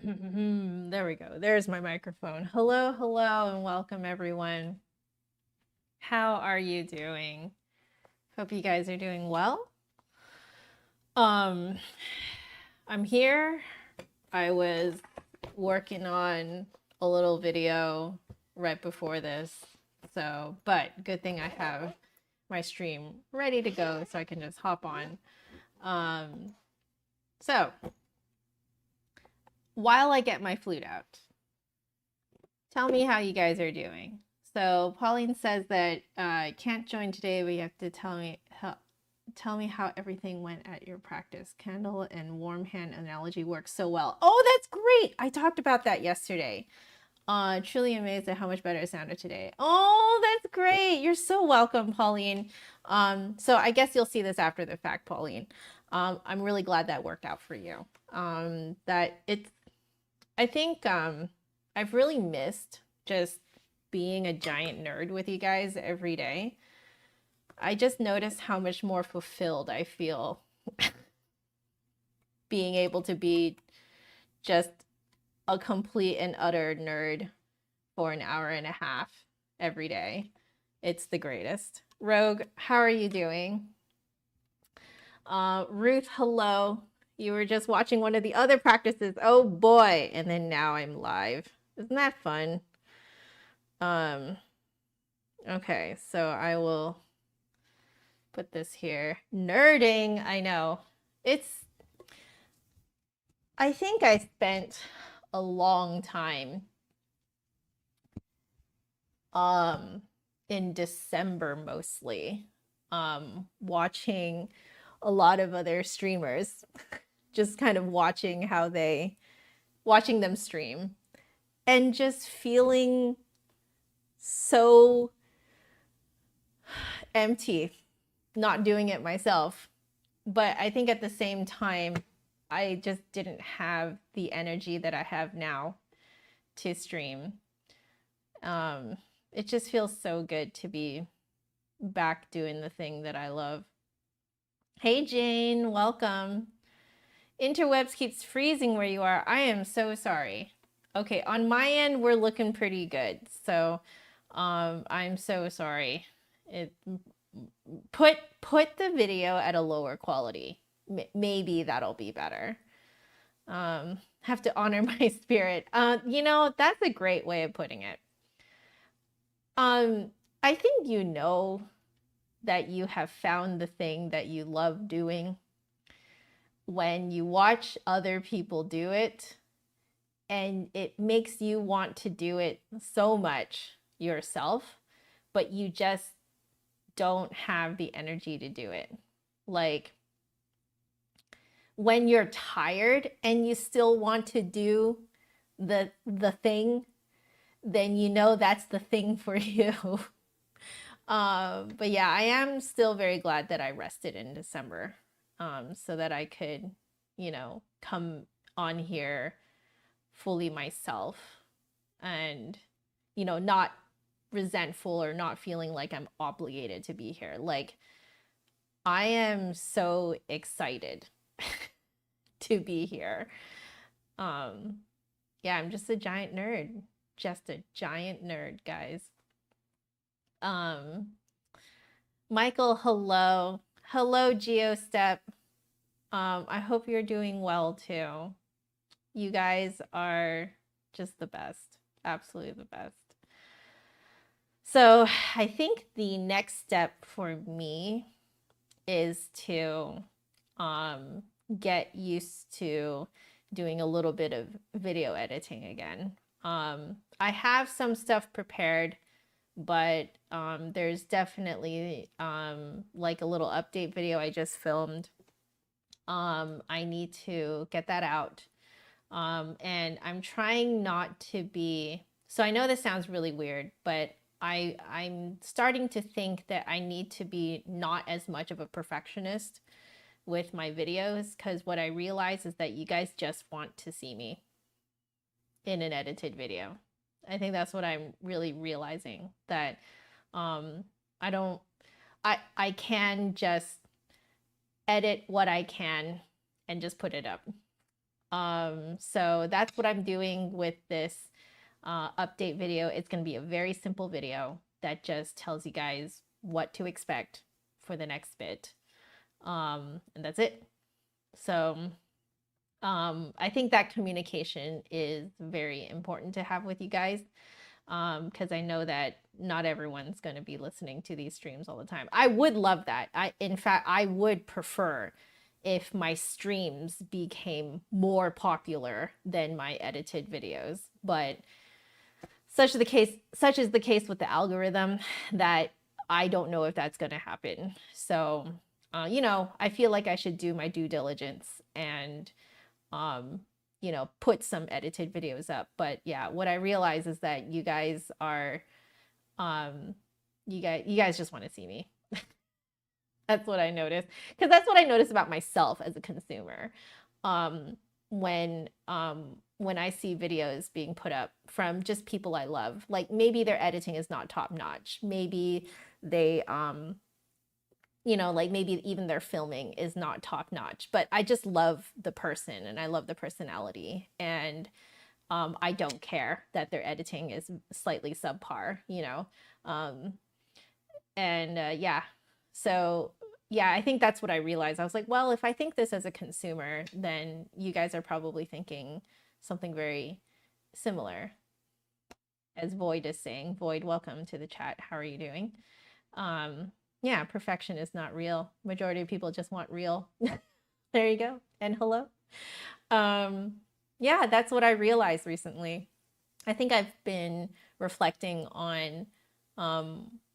There we go. There's my microphone. Hello, hello, and welcome everyone. How are you doing? Hope you guys are doing well. I'm here. I was working on a little video right before this. But good thing I have my stream ready to go so I can just hop on. So while I get my flute out, tell me how you guys are doing. So Pauline says that can't join today, but you have to tell me how everything went at your practice. Candle and warm hand analogy works so well. Oh, that's great. I talked about that yesterday. Truly amazed at how much better it sounded today. Oh, that's great. You're so welcome, Pauline. So I guess you'll see this after the fact, Pauline. I'm really glad that worked out for you. I think I've really missed just being a giant nerd with you guys every day. I just noticed how much more fulfilled I feel being able to be just a complete and utter nerd for an hour and a half every day. It's the greatest. Rogue, how are you doing? Ruth, hello. You were just watching one of the other practices. Oh boy. And then now I'm live. Isn't that fun? Okay, so I will put this here. Nerding, I know. I think I spent a long time in December mostly watching a lot of other streamers, just kind of watching them stream and just feeling so empty not doing it myself. But I think at the same time, I just didn't have the energy that I have now to stream. It just feels so good to be back doing the thing that I love. Hey Jane, welcome. Interwebs keeps freezing where you are. I am so sorry. Okay, on my end, we're looking pretty good. So I'm so sorry. Put the video at a lower quality. Maybe that'll be better. Have to honor my spirit. That's a great way of putting it. I think you know that you have found the thing that you love doing when you watch other people do it, and it makes you want to do it so much yourself, but you just don't have the energy to do it. Like when you're tired and you still want to do the thing, then you know that's the thing for you. But yeah, I am still very glad that I rested in December, so that I could, come on here fully myself and, not resentful or not feeling like I'm obligated to be here. Like, I am so excited to be here. Yeah, I'm just a giant nerd. Just a giant nerd, guys. Michael, hello. Hello, GeoStep. I hope you're doing well too. You guys are just the best. Absolutely the best. So I think the next step for me is to get used to doing a little bit of video editing again. I have some stuff prepared, but there's definitely like a little update video I just filmed. I need to get that out. And I'm trying not to be, so I know this sounds really weird, but I'm starting to think that I need to be not as much of a perfectionist with my videos, because what I realize is that you guys just want to see me in an edited video. I think that's what I'm really realizing, that I can just edit what I can and just put it up. So that's what I'm doing with this update video. It's going to be a very simple video that just tells you guys what to expect for the next bit. And that's it. So I think that communication is very important to have with you guys, because I know that not everyone's going to be listening to these streams all the time. I would love that. In fact, I would prefer if my streams became more popular than my edited videos, but such is the case with the algorithm that I don't know if that's going to happen. So, I feel like I should do my due diligence and put some edited videos up. But yeah, what I realize is that you guys are, you guys just want to see me. That's what I noticed, because that's what I notice about myself as a consumer. When I see videos being put up from just people I love, like maybe their editing is not top notch, maybe they like maybe even their filming is not top notch, but I just love the person and I love the personality, and I don't care that their editing is slightly subpar, yeah. So yeah, I think that's what I realized. I was like, well, if I think this as a consumer, then you guys are probably thinking something very similar. As Void is saying, Void, welcome to the chat. How are you doing? Yeah, perfection is not real. Majority of people just want real. There you go. And hello. Yeah, that's what I realized recently. I think I've been reflecting on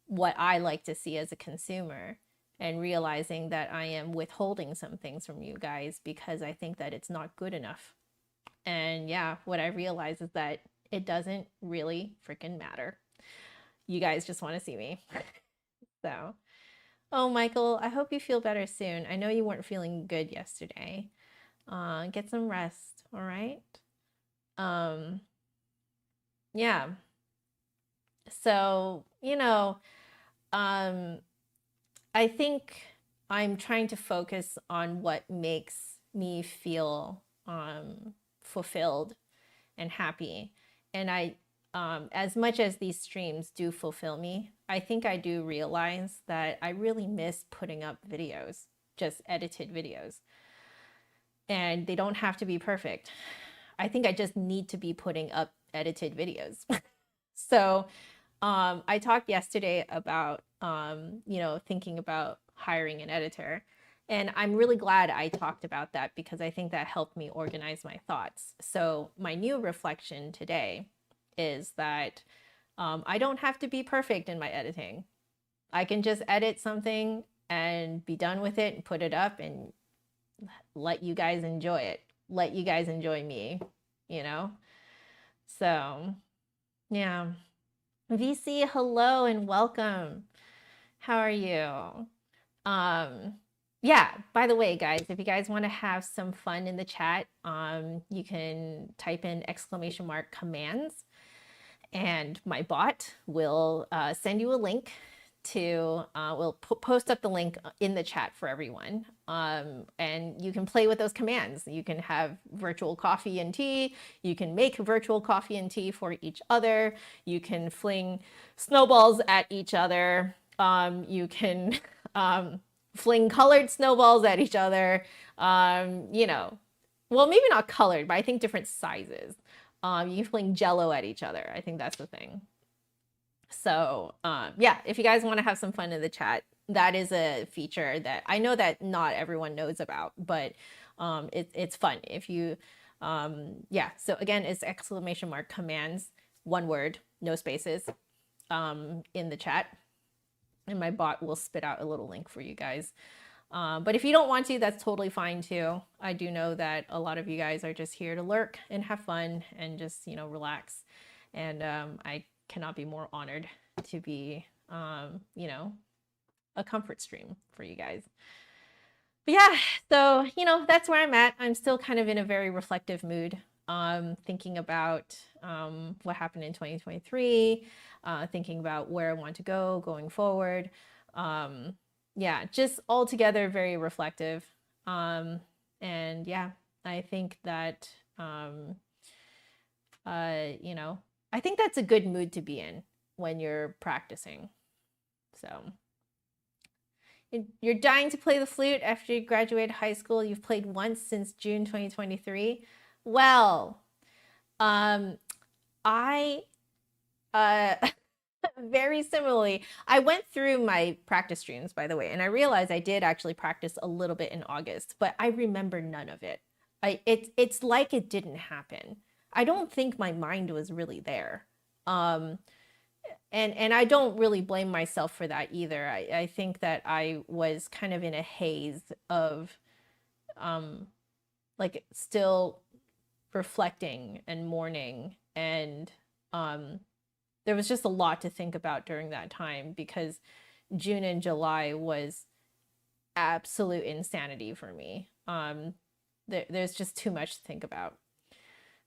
what I like to see as a consumer, and realizing that I am withholding some things from you guys because I think that it's not good enough. And yeah, what I realize is that it doesn't really freaking matter. You guys just want to see me. So, oh, Michael, I hope you feel better soon. I know you weren't feeling good yesterday. Get some rest, all right? Yeah. So, I think I'm trying to focus on what makes me feel fulfilled and happy. And as much as these streams do fulfill me, I think I do realize that I really miss putting up videos, just edited videos. And they don't have to be perfect. I think I just need to be putting up edited videos. So I talked yesterday about, thinking about hiring an editor. And I'm really glad I talked about that, because I think that helped me organize my thoughts. So my new reflection today is that I don't have to be perfect in my editing. I can just edit something and be done with it and put it up and let you guys enjoy it. Let you guys enjoy me, So, yeah. VC, hello and welcome. How are you? Yeah, by the way, guys, if you guys want to have some fun in the chat, you can type in !commands, and my bot will send you a link to, we'll post up the link in the chat for everyone. And you can play with those commands. You can have virtual coffee and tea. You can make virtual coffee and tea for each other. You can fling snowballs at each other. You can fling colored snowballs at each other. Well, maybe not colored, but I think different sizes. You can fling Jello at each other. I think that's the thing. So yeah, if you guys want to have some fun in the chat, that is a feature that I know that not everyone knows about, but it's fun if you, yeah. So again, it's !commands, one word, no spaces, in the chat, and my bot will spit out a little link for you guys. But if you don't want to, that's totally fine too. I do know that a lot of you guys are just here to lurk and have fun and just, relax. And I cannot be more honored to be, a comfort stream for you guys. But yeah, so, that's where I'm at. I'm still kind of in a very reflective mood, thinking about what happened in 2023, thinking about where I want to go going forward. Yeah, just altogether very reflective. And yeah, I think that, you know, I think that's a good mood to be in when you're practicing. So you're dying to play the flute after you graduated high school. You've played once since June 2023. Well, I very similarly, I went through my practice streams, by the way, and I realized I did actually practice a little bit in August, but I remember none of it. It's like it didn't happen. I don't think my mind was really there. And I don't really blame myself for that either. I think that I was kind of in a haze of like still reflecting and mourning, and there was just a lot to think about during that time because June and July was absolute insanity for me. There's just too much to think about.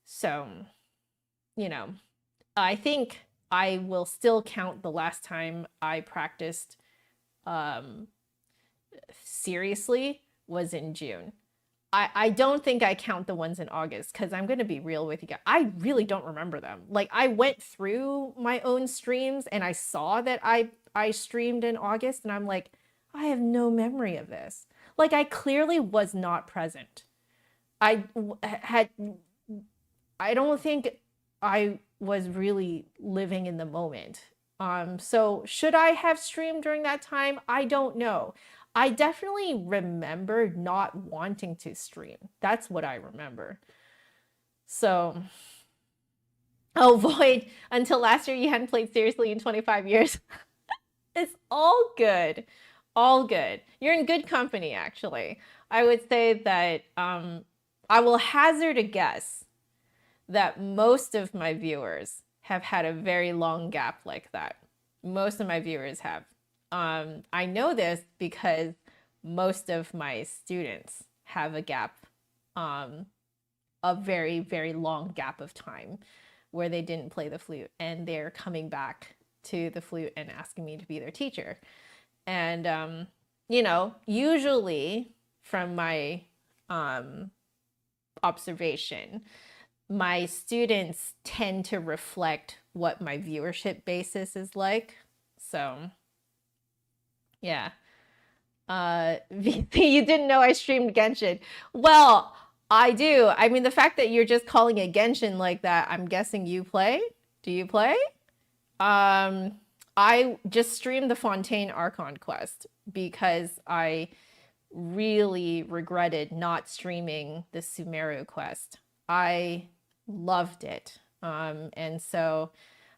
So, you know, I think I will still count the last time I practiced seriously was in June. I don't think I count the ones in August because I'm going to be real with you guys. I really don't remember them. Like, I went through my own streams and I saw that I streamed in August and I'm like, I have no memory of this. Like, I clearly was not present. I don't think I was really living in the moment. So should I have streamed during that time? I don't know. I definitely remember not wanting to stream. That's what I remember. So, oh, Void, until last year you hadn't played seriously in 25 years. It's all good. All good. You're in good company, actually. I would say that I will hazard a guess that most of my viewers have had a very long gap like that. Most of my viewers have. I know this because most of my students have a gap, a very, very long gap of time where they didn't play the flute and they're coming back to the flute and asking me to be their teacher. And, you know, usually from my observation, my students tend to reflect what my viewership basis is like. So, yeah. VP, you didn't know I streamed Genshin. Well, I do. I mean, the fact that you're just calling it Genshin like that, I'm guessing you play? Do you play? I just streamed the Fontaine Archon quest because I really regretted not streaming the Sumeru quest. I loved it. And so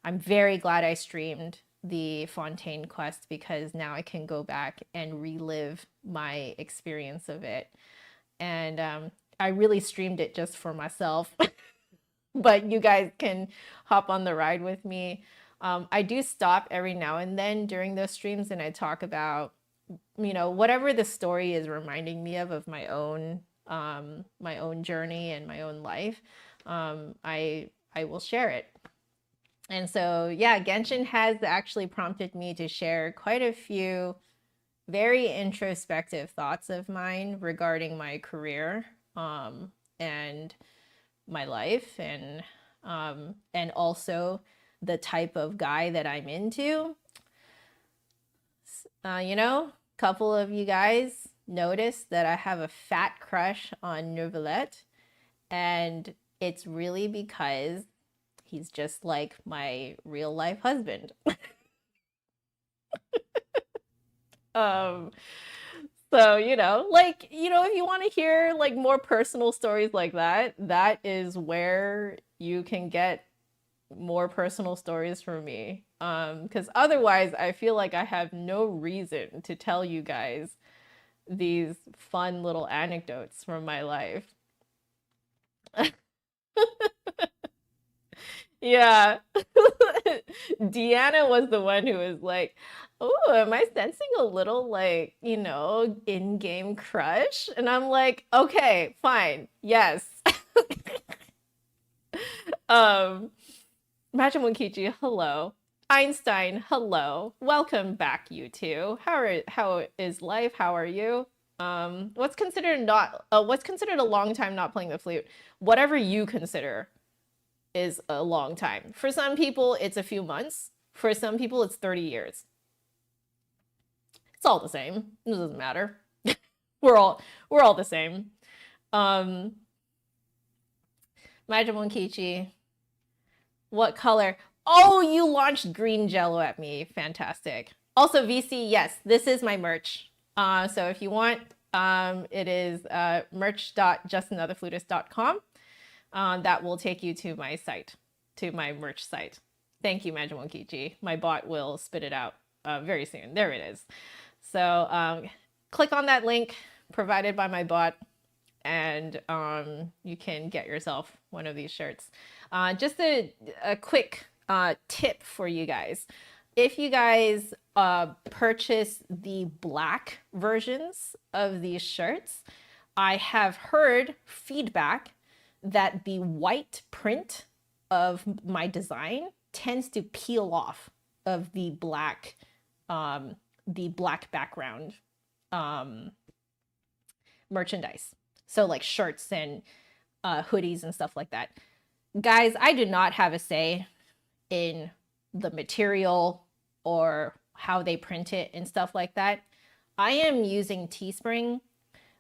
I'm very glad I streamed the Fontaine quest because now I can go back and relive my experience of it. And I really streamed it just for myself, but you guys can hop on the ride with me. I do stop every now and then during those streams and I talk about, you know, whatever the story is reminding me of my own journey and my own life. I will share it. And so, yeah, Genshin has actually prompted me to share quite a few very introspective thoughts of mine regarding my career and my life and also the type of guy that I'm into. You know, a couple of you guys noticed that I have a fat crush on Neuvillette, and it's really because he's just like my real life husband. So, you know, like, you know, if you want to hear like more personal stories like that, that is where you can get more personal stories from me. Because otherwise I feel like I have no reason to tell you guys these fun little anecdotes from my life. Yeah. Deanna was the one who was like, oh, am I sensing a little like, you know, in-game crush? And I'm like, okay, fine. Yes. Machimunkichi, hello. Einstein, hello. Welcome back, you two. How is life? How are you? What's considered a long time not playing the flute? Whatever you consider is a long time. For some people, it's a few months. For some people, it's 30 years. It's all the same. It doesn't matter. we're all the same. Majimon Kichi, what color? Oh, you launched green jello at me. Fantastic. Also, VC, yes, this is my merch. So if you want, it is merch.JustAnotherFlutist.com. That will take you to my site, to my merch site. Thank you, Majimon Kichi. My bot will spit it out very soon. There it is. So click on that link provided by my bot, and you can get yourself one of these shirts. Just a quick tip for you guys. If you guys purchase the black versions of these shirts, I have heard feedback that the white print of my design tends to peel off of the black background merchandise. So like shirts and hoodies and stuff like that. Guys, I do not have a say in the material or how they print it and stuff like that. I am using Teespring,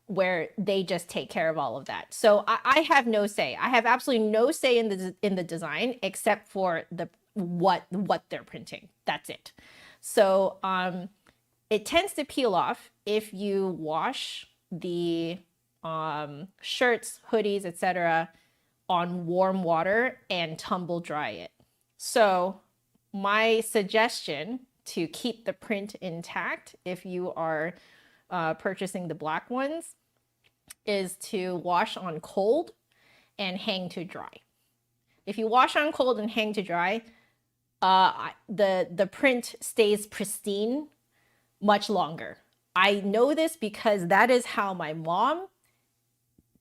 where they just take care of all of that. So I have no say. I have absolutely no say in the design except for what they're printing. That's it. So it tends to peel off if you wash the shirts, hoodies, etc. on warm water and tumble dry it. So my suggestion to keep the print intact, if you are purchasing the black ones, is to wash on cold and hang to dry. If you wash on cold and hang to dry, the print stays pristine much longer. I know this because that is how my mom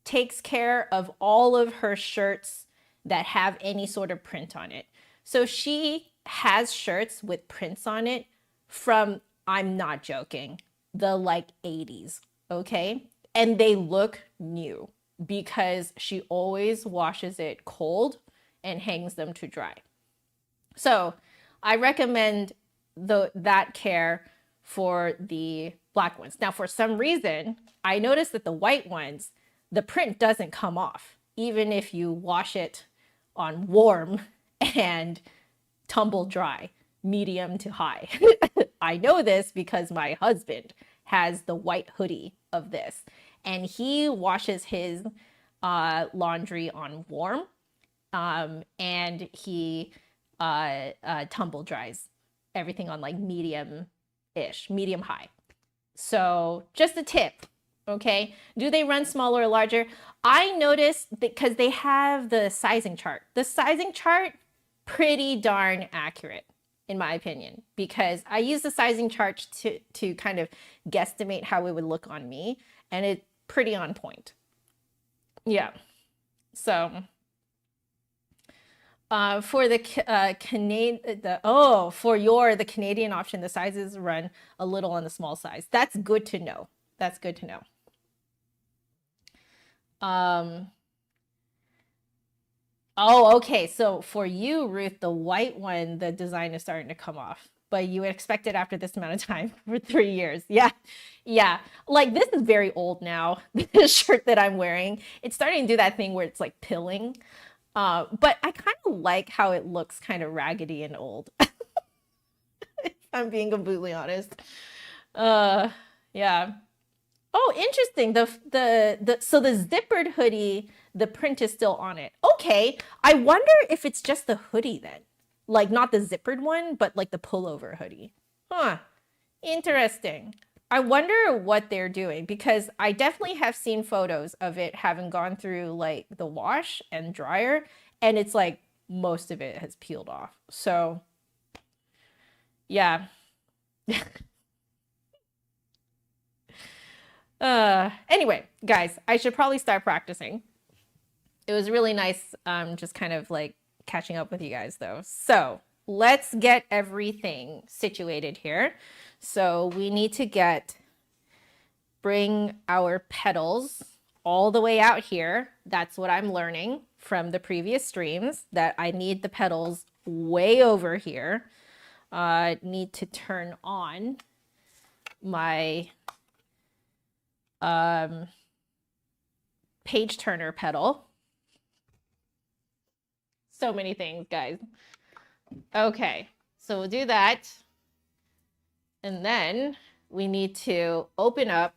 takes care of all of her shirts that have any sort of print on it. So she has shirts with prints on it from, I'm not joking, the like 80s, okay? And they look new because she always washes it cold and hangs them to dry. So I recommend that care for the black ones. Now, for some reason, I noticed that the white ones, the print doesn't come off, even if you wash it on warm and tumble dry, medium to high. I know this because my husband has the white hoodie of this, and he washes his laundry on warm, and he tumble dries everything on like medium-ish, medium high. So just a tip. Okay, do they run smaller or larger? I noticed because they have the sizing chart. The sizing chart, pretty darn accurate, in my opinion, because I use the sizing chart to kind of guesstimate how it would look on me, and it's pretty on point. Yeah, so for the Canadian option, the sizes run a little on the small size. That's good to know. That's good to know. Oh, okay. So for you, Ruth, the white one, the design is starting to come off, but you would expect it after this amount of time for 3 years. Yeah. Yeah. Like this is very old now. This shirt that I'm wearing, it's starting to do that thing where it's like pilling. But I kind of like how it looks kind of raggedy and old. If I'm being completely honest. Yeah. Oh, interesting. So the zippered hoodie, the print is still on it. Okay. I wonder if it's just the hoodie then. Like not the zippered one, but like the pullover hoodie. Huh. Interesting. I wonder what they're doing because I definitely have seen photos of it having gone through like the wash and dryer, and it's like most of it has peeled off. So yeah. Anyway, guys, I should probably start practicing. It was really nice just kind of like catching up with you guys though. So let's get everything situated here. So we need to get bring our pedals all the way out here. That's what I'm learning from the previous streams, that I need the pedals way over here. Need to turn on my page turner pedal. So many things, guys. Okay, so we'll do that. And then we need to open up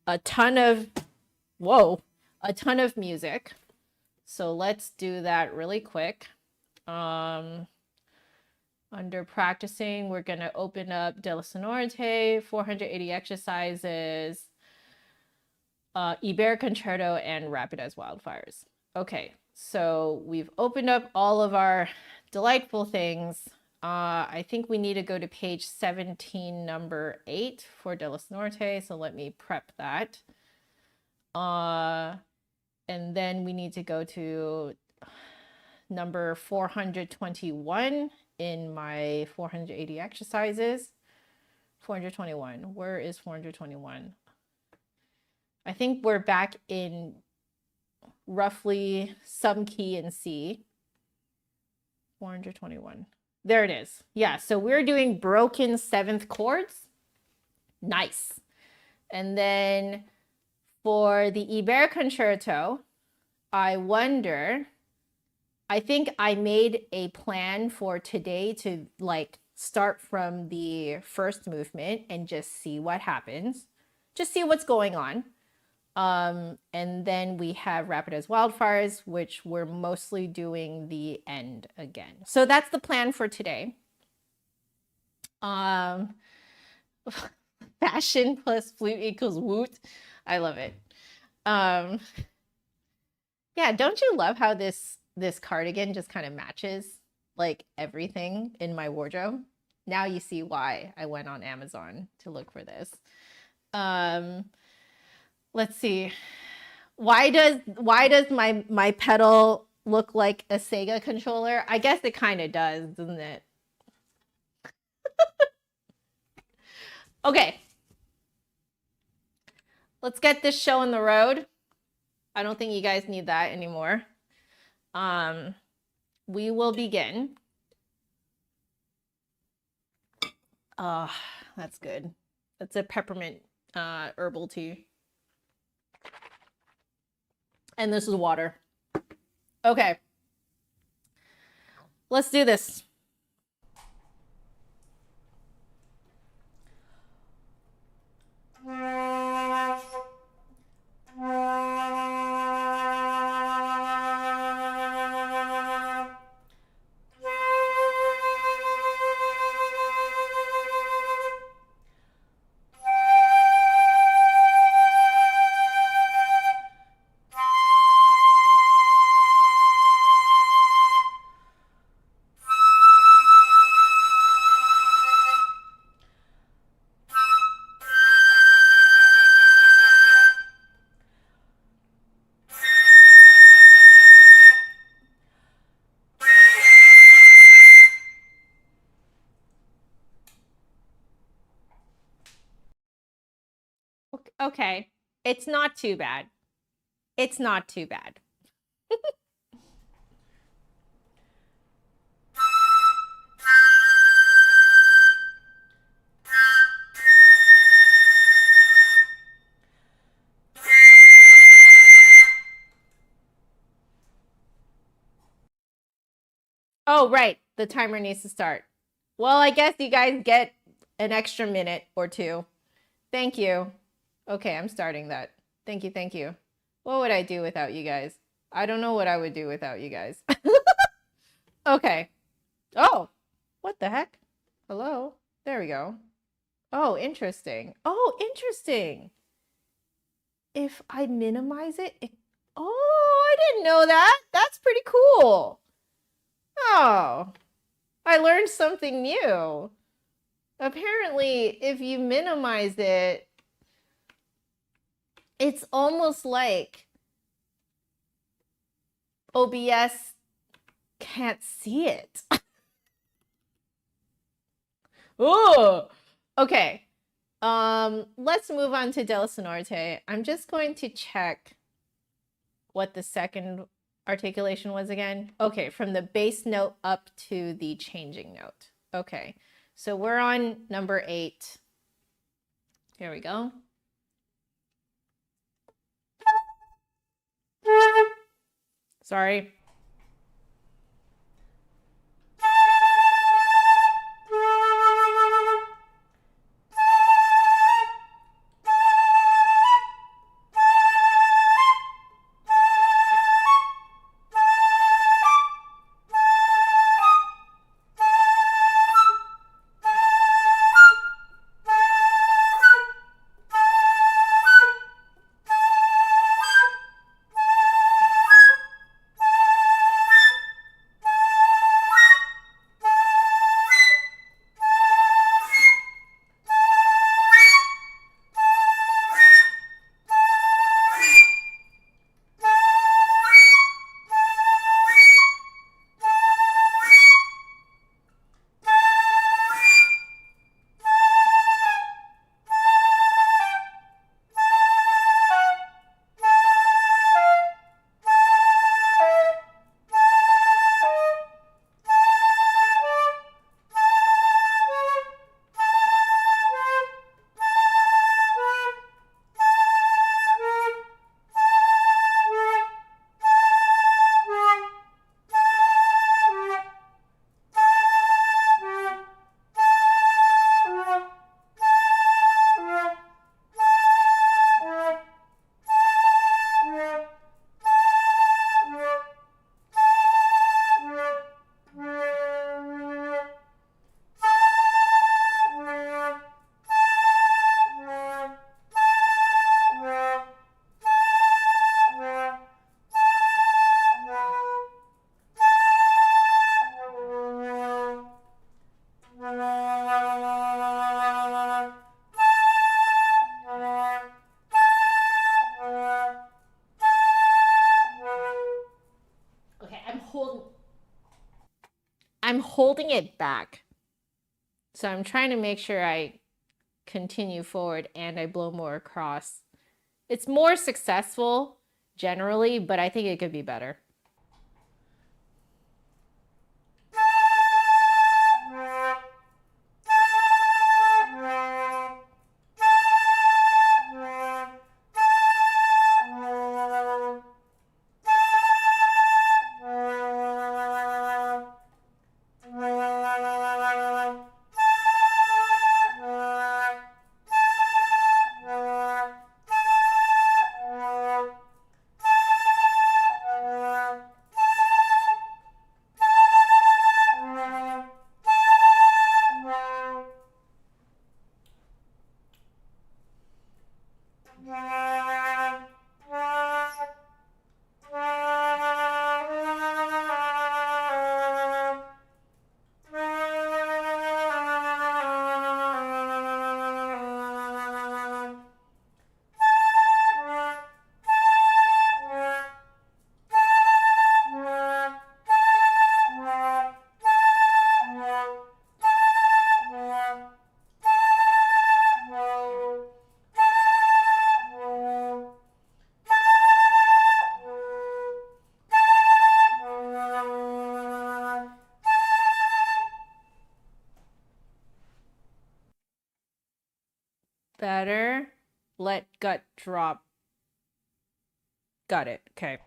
a ton of, a ton of music. So let's do that really quick. Under practicing, we're going to open up Della Sonorite, 480 exercises, Ibert Concerto, and Rapid as Wildfires. Okay, so we've opened up all of our delightful things. I think we need to go to page 17, number 8 for Della Sonorite. So let me prep that. And then we need to go to number 421 in my 480 exercises. 421. Where is 421? I think we're back in roughly some key in C. 421. There it is. Yeah, so we're doing broken 7th chords. Nice. And then for the Ibert Concerto, I think I made a plan for today to like start from the first movement and just see what happens. Just see what's going on. And then we have Rapid as Wildfires, which we're mostly doing the end again. So that's the plan for today. Fashion plus flute equals woot. I love it. Yeah, don't you love how this cardigan just kind of matches like everything in my wardrobe? Now you see why I went on Amazon to look for this. Let's see. Why does my pedal look like a Sega controller? I guess it kind of does, doesn't it? Okay. Let's get this show on the road. I don't think you guys need that anymore. We will begin. That's good. That's a peppermint herbal tea. And this is water. Okay. Let's do this. Okay, it's not too bad. It's not too bad. Oh, right. The timer needs to start. Well, I guess you guys get an extra minute or two. Thank you. Okay, I'm starting that. Thank you, thank you. What would I do without you guys? I don't know what I would do without you guys. Okay. Oh, what the heck? Hello? There we go. Oh, interesting. Oh, interesting. If I minimize it, oh, I didn't know that. That's pretty cool. Oh, I learned something new. Apparently, if you minimize it, it's almost like OBS can't see it. Oh, okay. Let's move on to del norte. I'm just going to check what the second articulation was again. Okay, from the bass note up to the changing note. Okay, so we're on number 8. Here we go. Sorry. I'm holding it back. So I'm trying to make sure I continue forward and I blow more across. It's more successful generally, but I think it could be better. Better. Let gut drop. Got it. Okay.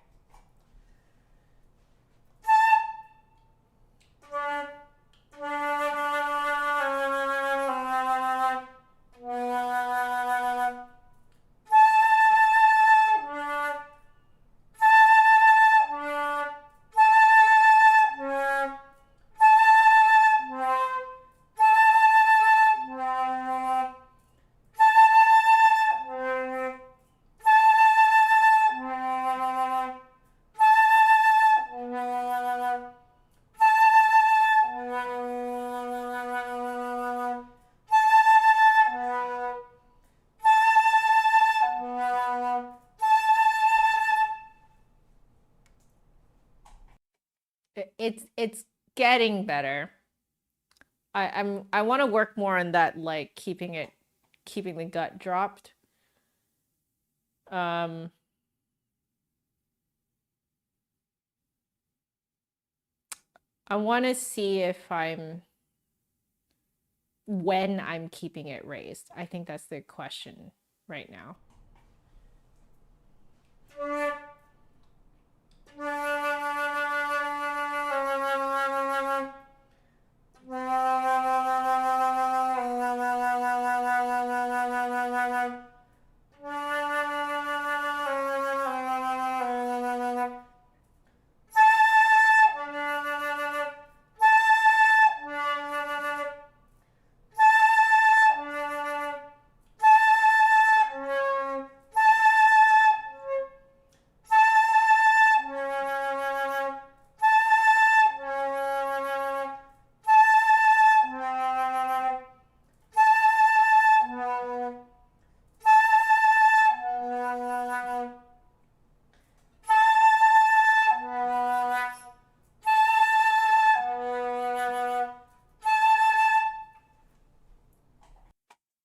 It's getting better. I want to work more on that, like keeping it keeping the gut dropped. I want to see if when I'm keeping it raised. I think that's the question right now.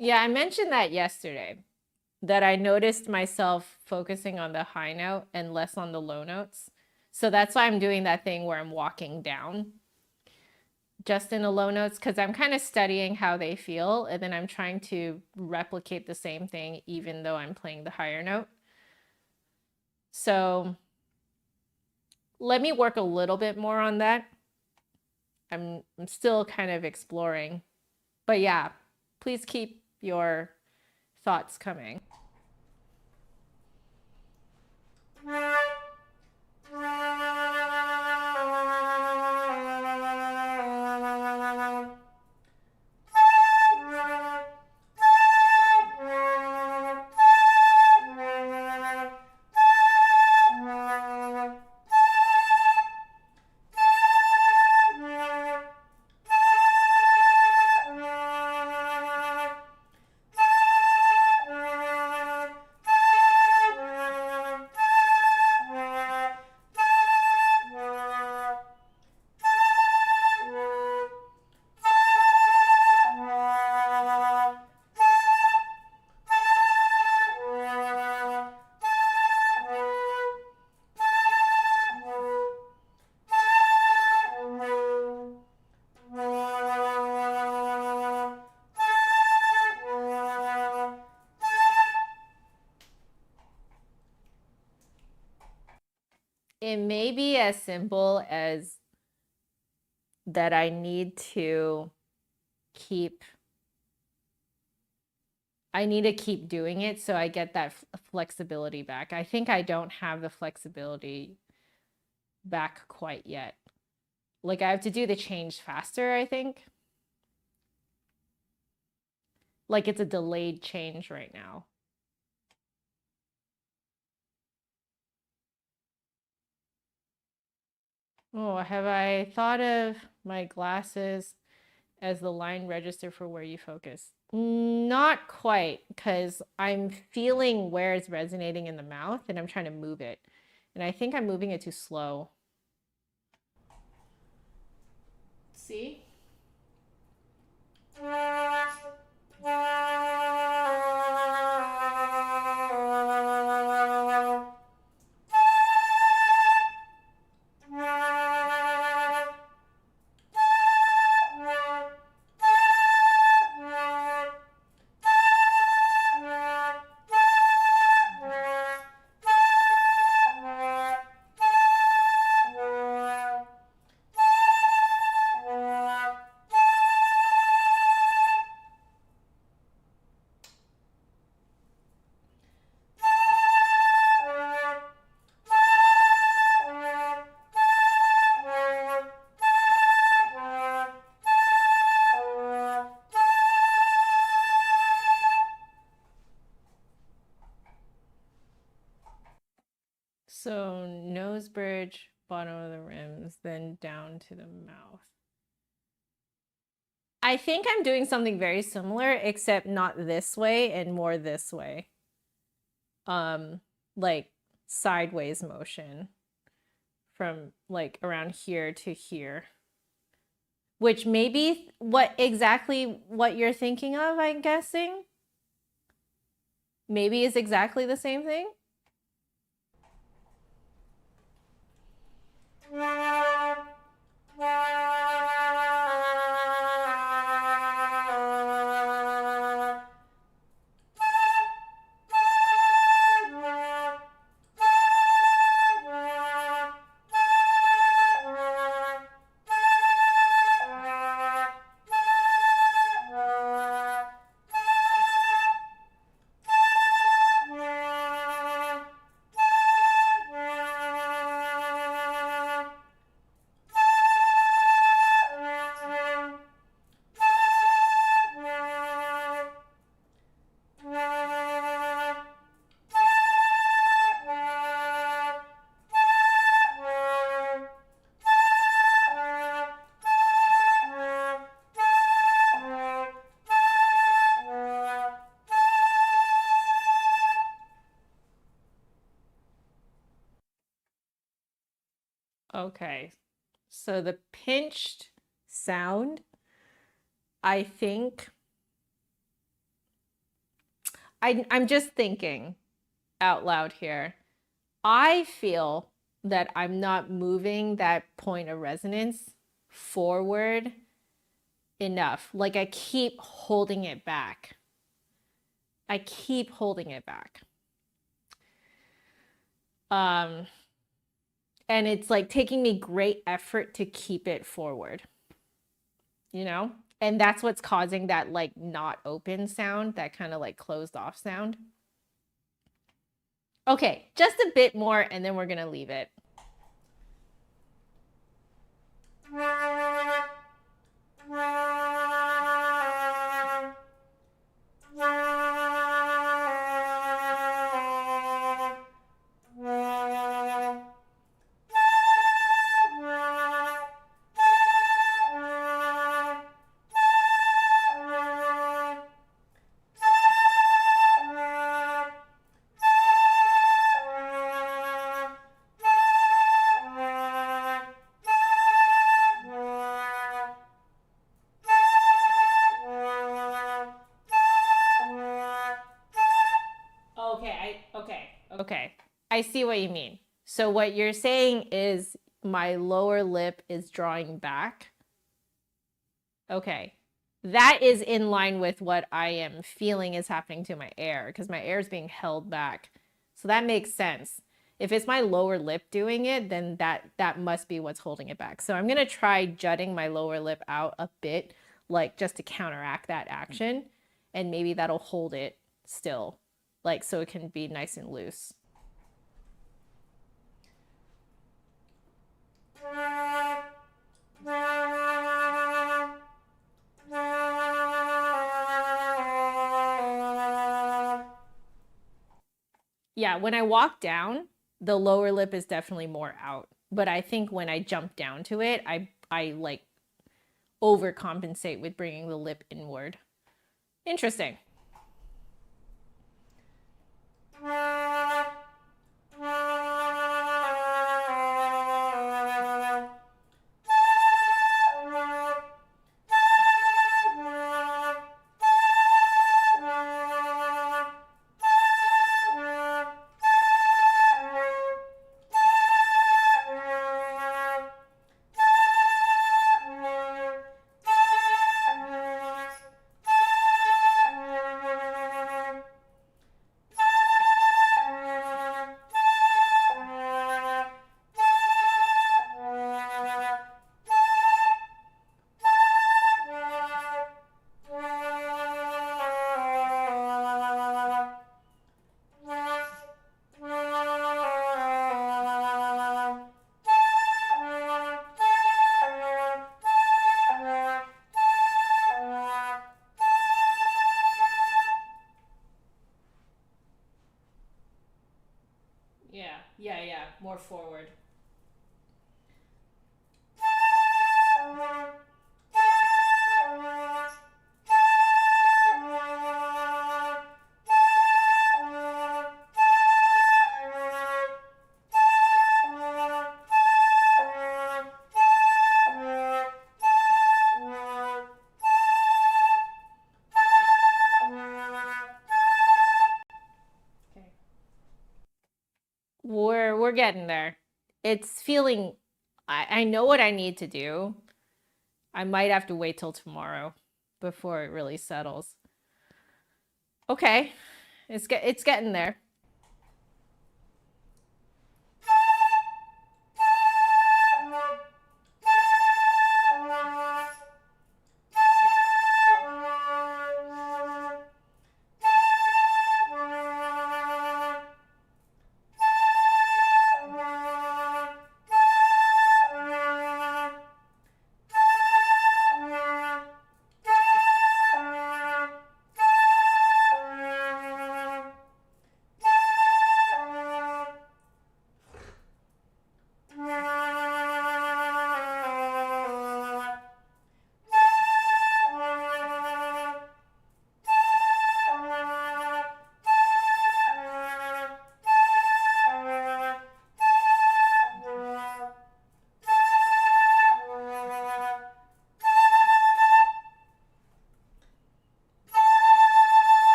Yeah, I mentioned that yesterday, that I noticed myself focusing on the high note and less on the low notes. So that's why I'm doing that thing where I'm walking down just in the low notes, because I'm kind of studying how they feel, and then I'm trying to replicate the same thing even though I'm playing the higher note. So let me work a little bit more on that. I'm still kind of exploring. But yeah, please keep your thoughts coming. It may be as simple as that I need to keep doing it so I get that flexibility back. I think I don't have the flexibility back quite yet. Like, I have to do the change faster, I think. Like, it's a delayed change right now. Oh, have I thought of my glasses as the line register for where you focus? Not quite, because I'm feeling where it's resonating in the mouth and I'm trying to move it. And I think I'm moving it too slow. See? So nose bridge, bottom of the rims, then down to the mouth. I think I'm doing something very similar, except not this way and more this way. Like sideways motion from like around here to here. Which may be exactly what you're thinking of, I'm guessing. maybe is exactly the same thing. Okay, so the pinched sound, I think, I'm just thinking out loud here. I feel that I'm not moving that point of resonance forward enough. Like I keep holding it back. I keep holding it back. And it's like taking me great effort to keep it forward, you know? And that's what's causing that like not open sound, that kind of like closed off sound. Okay, just a bit more and then we're gonna leave it. Okay, I see what you mean. So what you're saying is my lower lip is drawing back. Okay, that is in line with what I am feeling is happening to my air, because my air is being held back. So that makes sense. If it's my lower lip doing it, then that must be what's holding it back. So I'm gonna try jutting my lower lip out a bit, like just to counteract that action, and maybe that'll hold it still, like so it can be nice and loose. Yeah, when I walk down, the lower lip is definitely more out. But I think when I jump down to it, I like overcompensate with bringing the lip inward. Interesting. Yeah, more forward. we're getting there. It's feeling, I know what I need to do. I might have to wait till tomorrow before it really settles. Okay, it's getting there.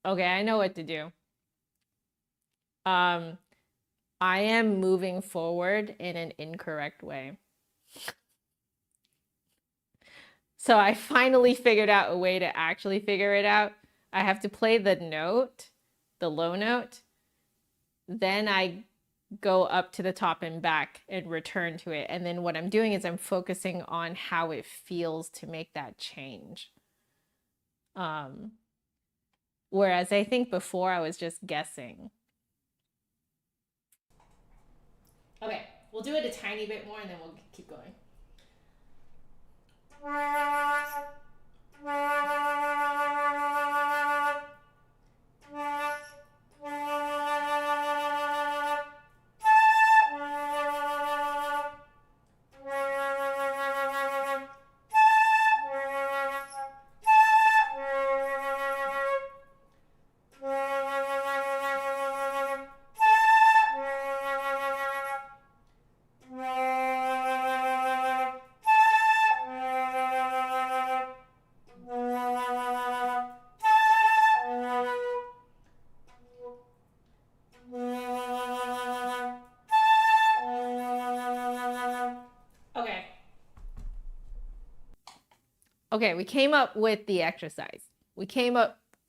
Okay, I know what to do. I am moving forward in an incorrect way. So I finally figured out a way to actually figure it out. I have to play the note, the low note. Then I go up to the top and back and return to it. And then what I'm doing is I'm focusing on how it feels to make that change. Whereas I think before I was just guessing. Okay, we'll do it a tiny bit more and then we'll keep going. Okay, we came up with the exercise.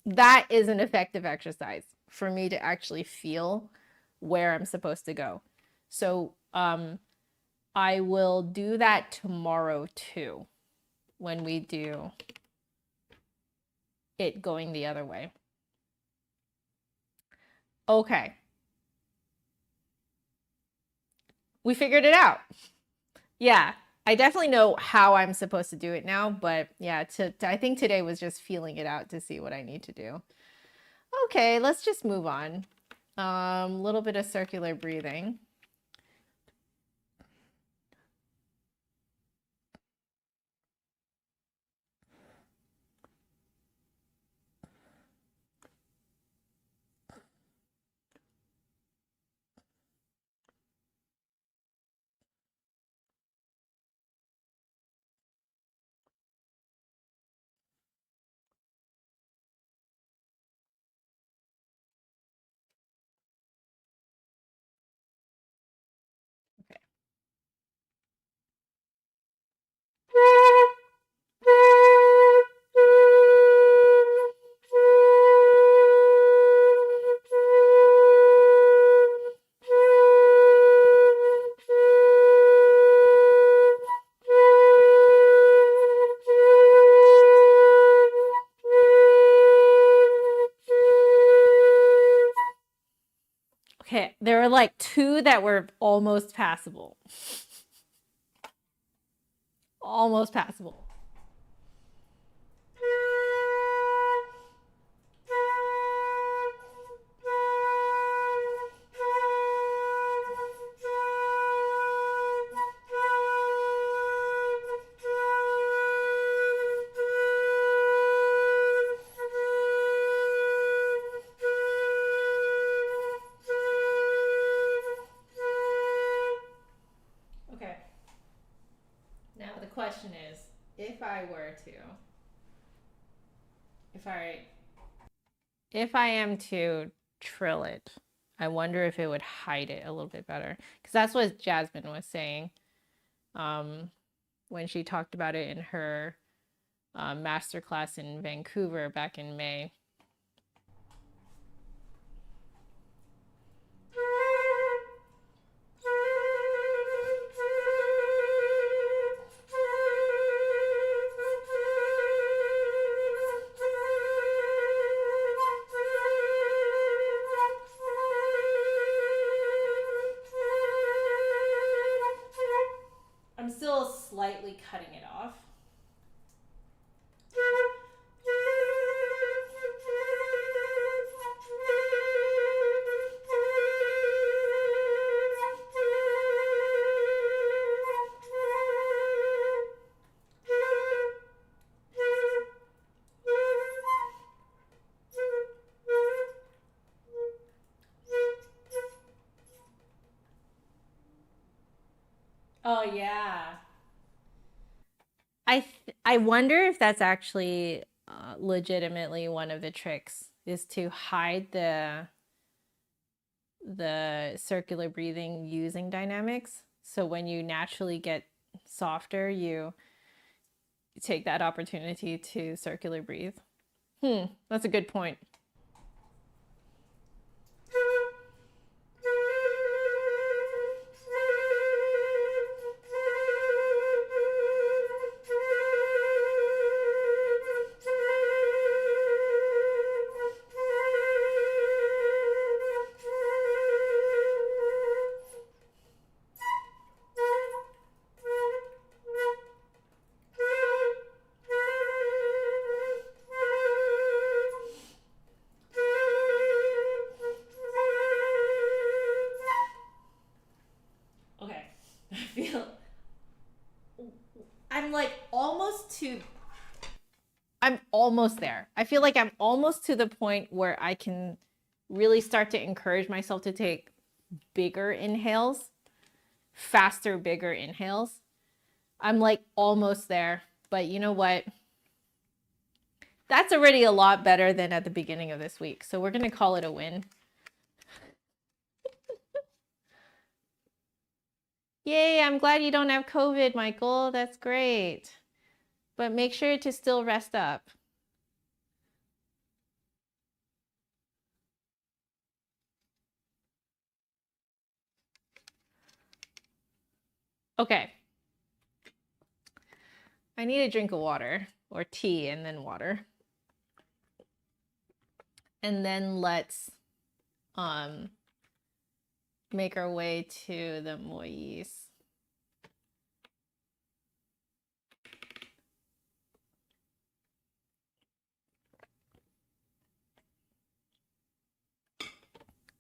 That is an effective exercise for me to actually feel where I'm supposed to go. So I will do that tomorrow too, when we do it going the other way. Okay. We figured it out. Yeah. I definitely know how I'm supposed to do it now, but yeah, I think today was just feeling it out to see what I need to do. Okay, let's just move on. Little bit of circular breathing. Okay. Okay, there were like two that were almost passable. almost passable. Okay. Now the question is, if I were to, if I am to trill it, I wonder if it would hide it a little bit better. Because that's what Jasmine was saying when she talked about it in her masterclass in Vancouver back in May. I'm still slightly cutting it off. Oh yeah. I wonder if that's actually legitimately one of the tricks, is to hide the circular breathing using dynamics. So when you naturally get softer, you take that opportunity to circular breathe. That's a good point. Okay, I feel I'm almost there. I feel like I'm almost to the point where I can really start to encourage myself to take bigger inhales, faster, bigger inhales. I'm like almost there, but you know what? That's already a lot better than at the beginning of this week. So we're going to call it a win. Yay, I'm glad you don't have COVID, Michael. That's great. But make sure to still rest up. Okay. I need a drink of water or tea and then water. And then let's make our way to the mois.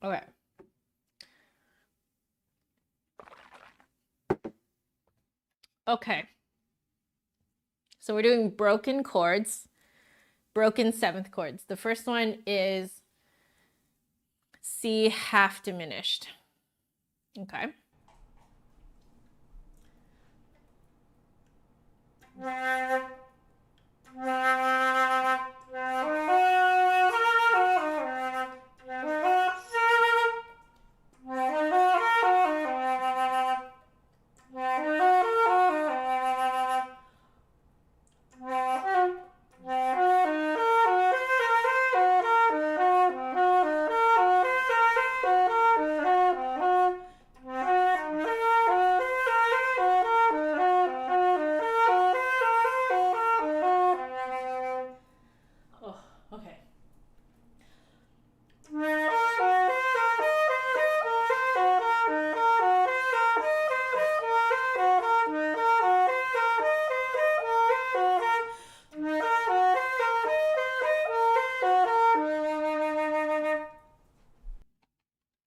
Okay. Okay. So we're doing broken chords, broken seventh chords. The first one is C half diminished. Okay.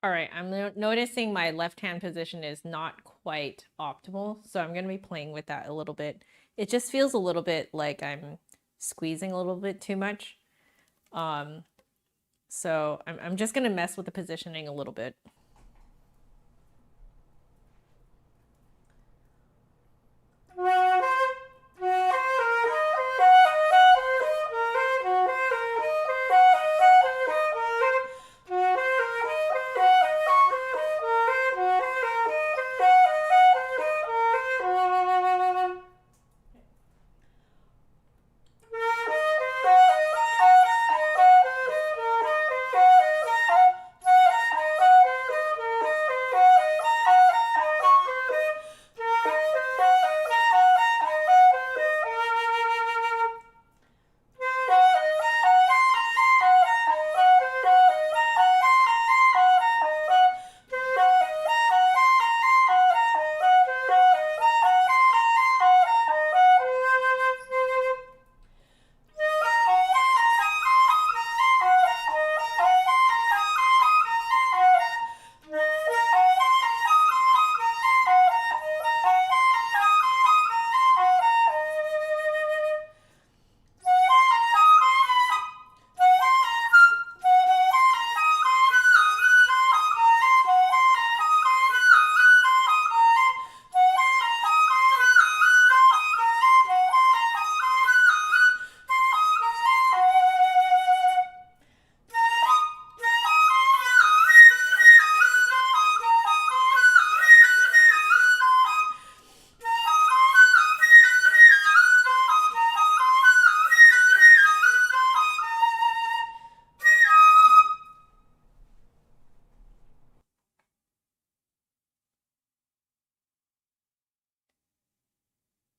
All right, I'm noticing my left hand position is not quite optimal, so I'm going to be playing with that a little bit. It just feels a little bit like I'm squeezing a little bit too much. So I'm just going to mess with the positioning a little bit.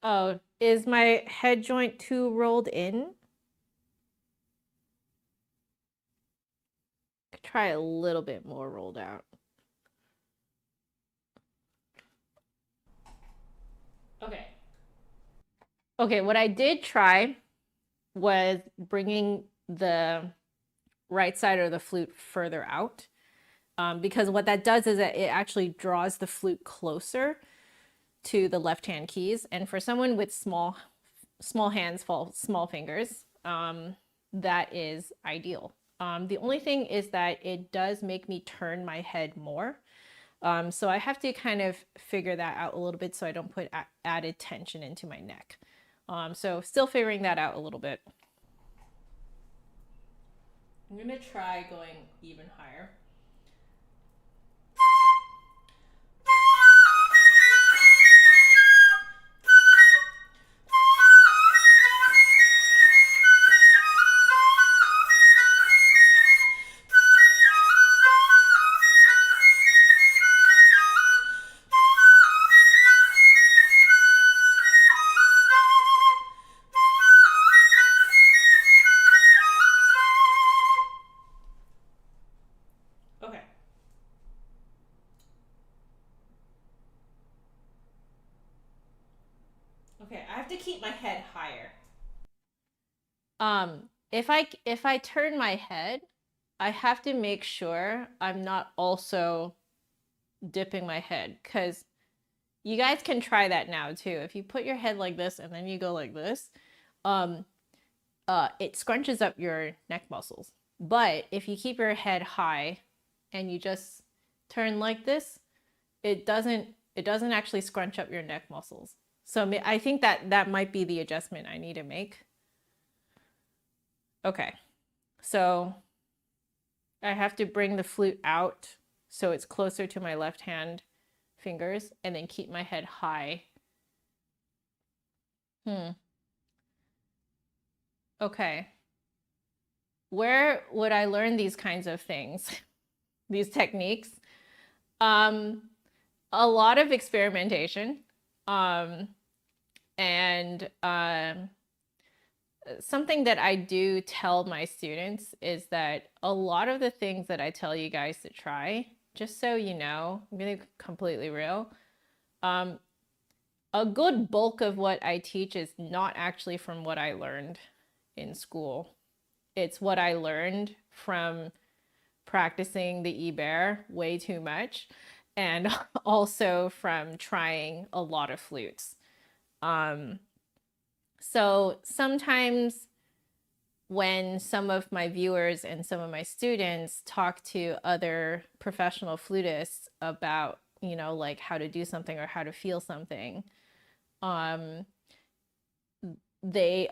Oh, is my head joint too rolled in? Try a little bit more rolled out. Okay. Okay, what I did try was bringing the right side of the flute further out. Because what that does is that it actually draws the flute closer to the left hand keys. And for someone with small hands, small fingers, that is ideal. The only thing is that it does make me turn my head more. So I have to kind of figure that out a little bit so I don't put added tension into my neck. So still figuring that out a little bit. I'm going to try going even higher. Okay. Okay, I have to keep my head higher. If I turn my head, I have to make sure I'm not also dipping my head, because you guys can try that now too. If you put your head like this and then you go like this, it scrunches up your neck muscles. But if you keep your head high and you just turn like this, it doesn't actually scrunch up your neck muscles. So I think that might be the adjustment I need to make. Okay, so I have to bring the flute out so it's closer to my left hand fingers and then keep my head high. Okay. Where would I learn these kinds of things? These techniques? A lot of experimentation. And something that I do tell my students is that a lot of the things that I tell you guys to try, just so you know, I'm going to be completely real. A good bulk of what I teach is not actually from what I learned in school. It's what I learned from practicing the Ibert way too much, and also from trying a lot of flutes. So sometimes when some of my viewers and some of my students talk to other professional flutists about, you know, like how to do something or how to feel something, they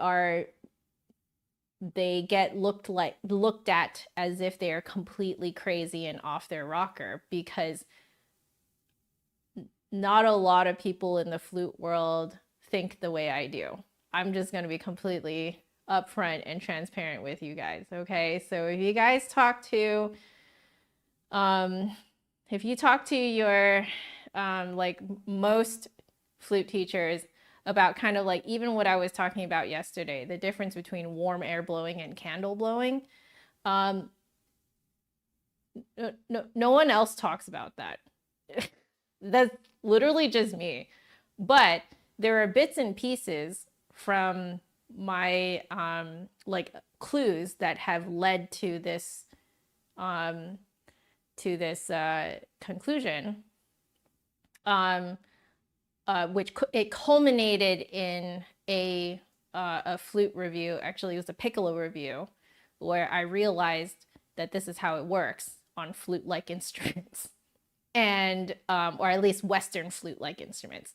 get looked at as if they are completely crazy and off their rocker, because not a lot of people in the flute world think the way I do. I'm just going to be completely upfront and transparent with you guys, okay? So if you guys talk to your like most flute teachers about kind of like even what I was talking about yesterday, the difference between warm air blowing and candle blowing, no one else talks about that. That's literally just me. But there are bits and pieces from my like clues that have led to this conclusion, which it culminated in a flute review. Actually, it was a piccolo review, where I realized that this is how it works on flute-like instruments, and or at least Western flute-like instruments.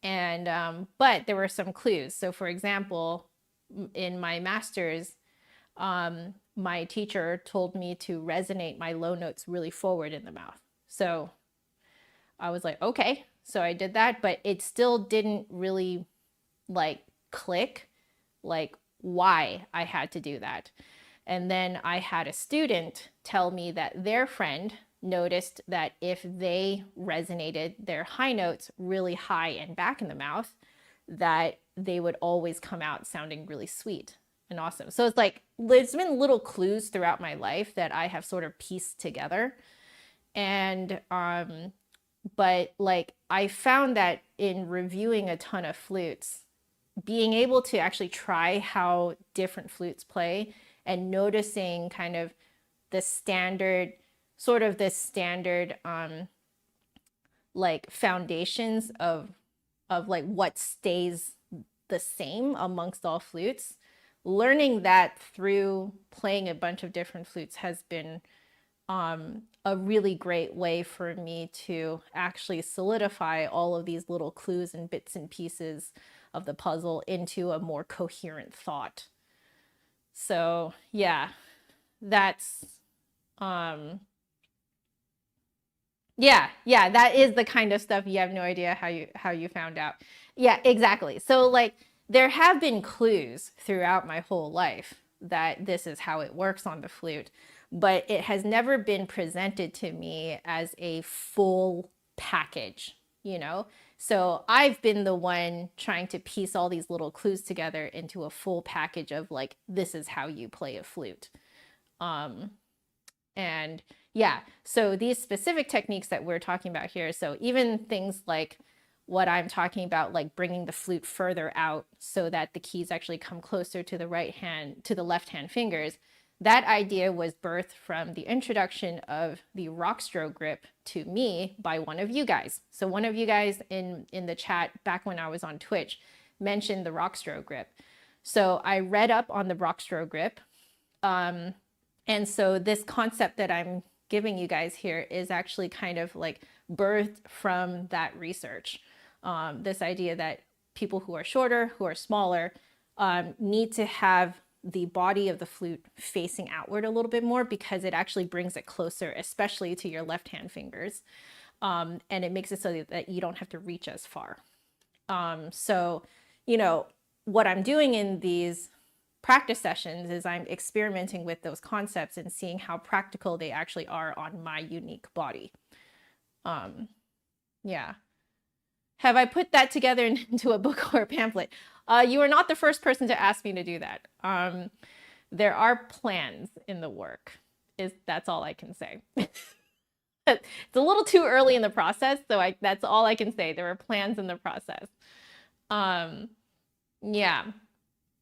And but there were some clues. So for example, in my master's, my teacher told me to resonate my low notes really forward in the mouth. So I was like, okay. So I did that, but it still didn't really like click like why I had to do that. And then I had a student tell me that their friend noticed that if they resonated their high notes really high and back in the mouth, that they would always come out sounding really sweet and awesome. So it's like, there's been little clues throughout my life that I have sort of pieced together. And, but like, I found that in reviewing a ton of flutes, being able to actually try how different flutes play and noticing kind of the standard, sort of the standard, like foundations of like what stays the same amongst all flutes. Learning that through playing a bunch of different flutes has been a really great way for me to actually solidify all of these little clues and bits and pieces of the puzzle into a more coherent thought. So yeah, that's yeah, that is the kind of stuff you have no idea how you found out. Yeah, exactly. So like there have been clues throughout my whole life that this is how it works on the flute, but it has never been presented to me as a full package, you know? So I've been the one trying to piece all these little clues together into a full package of like, this is how you play a flute. And yeah, so these specific techniques that we're talking about here, so even things like what I'm talking about, like bringing the flute further out so that the keys actually come closer to the right hand, to the left hand fingers, that idea was birthed from the introduction of the rockstro grip to me by one of you guys. So one of you guys in the chat back when I was on Twitch mentioned the rockstro grip. So I read up on the rockstro grip. And so this concept that I'm giving you guys here is actually kind of like birthed from that research. This idea that people who are shorter, who are smaller, need to have the body of the flute facing outward a little bit more because it actually brings it closer, especially to your left hand fingers. And it makes it so that you don't have to reach as far. So, you know, what I'm doing in these practice sessions is I'm experimenting with those concepts and seeing how practical they actually are on my unique body. Yeah. Have I put that together into a book or a pamphlet? You are not the first person to ask me to do that. There are plans in the work. That's all I can say. It's a little too early in the process, so that's all I can say. There are plans in the process. Yeah.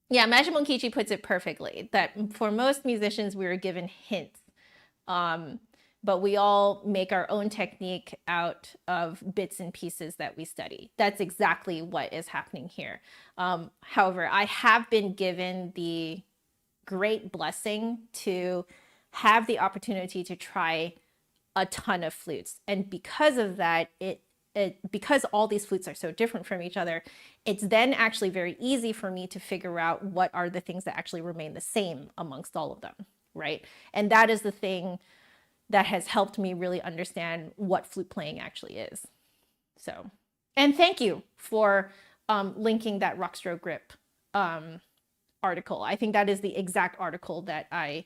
Yeah, Majima Kichi puts it perfectly, that for most musicians, we were given hints But we all make our own technique out of bits and pieces that we study. That's exactly what is happening here. However, I have been given the great blessing to have the opportunity to try a ton of flutes. And because of that, because all these flutes are so different from each other, it's then actually very easy for me to figure out what are the things that actually remain the same amongst all of them, right? And that is the thing that has helped me really understand what flute playing actually is. So, and thank you for linking that Rockstro Grip article. I think that is the exact article that I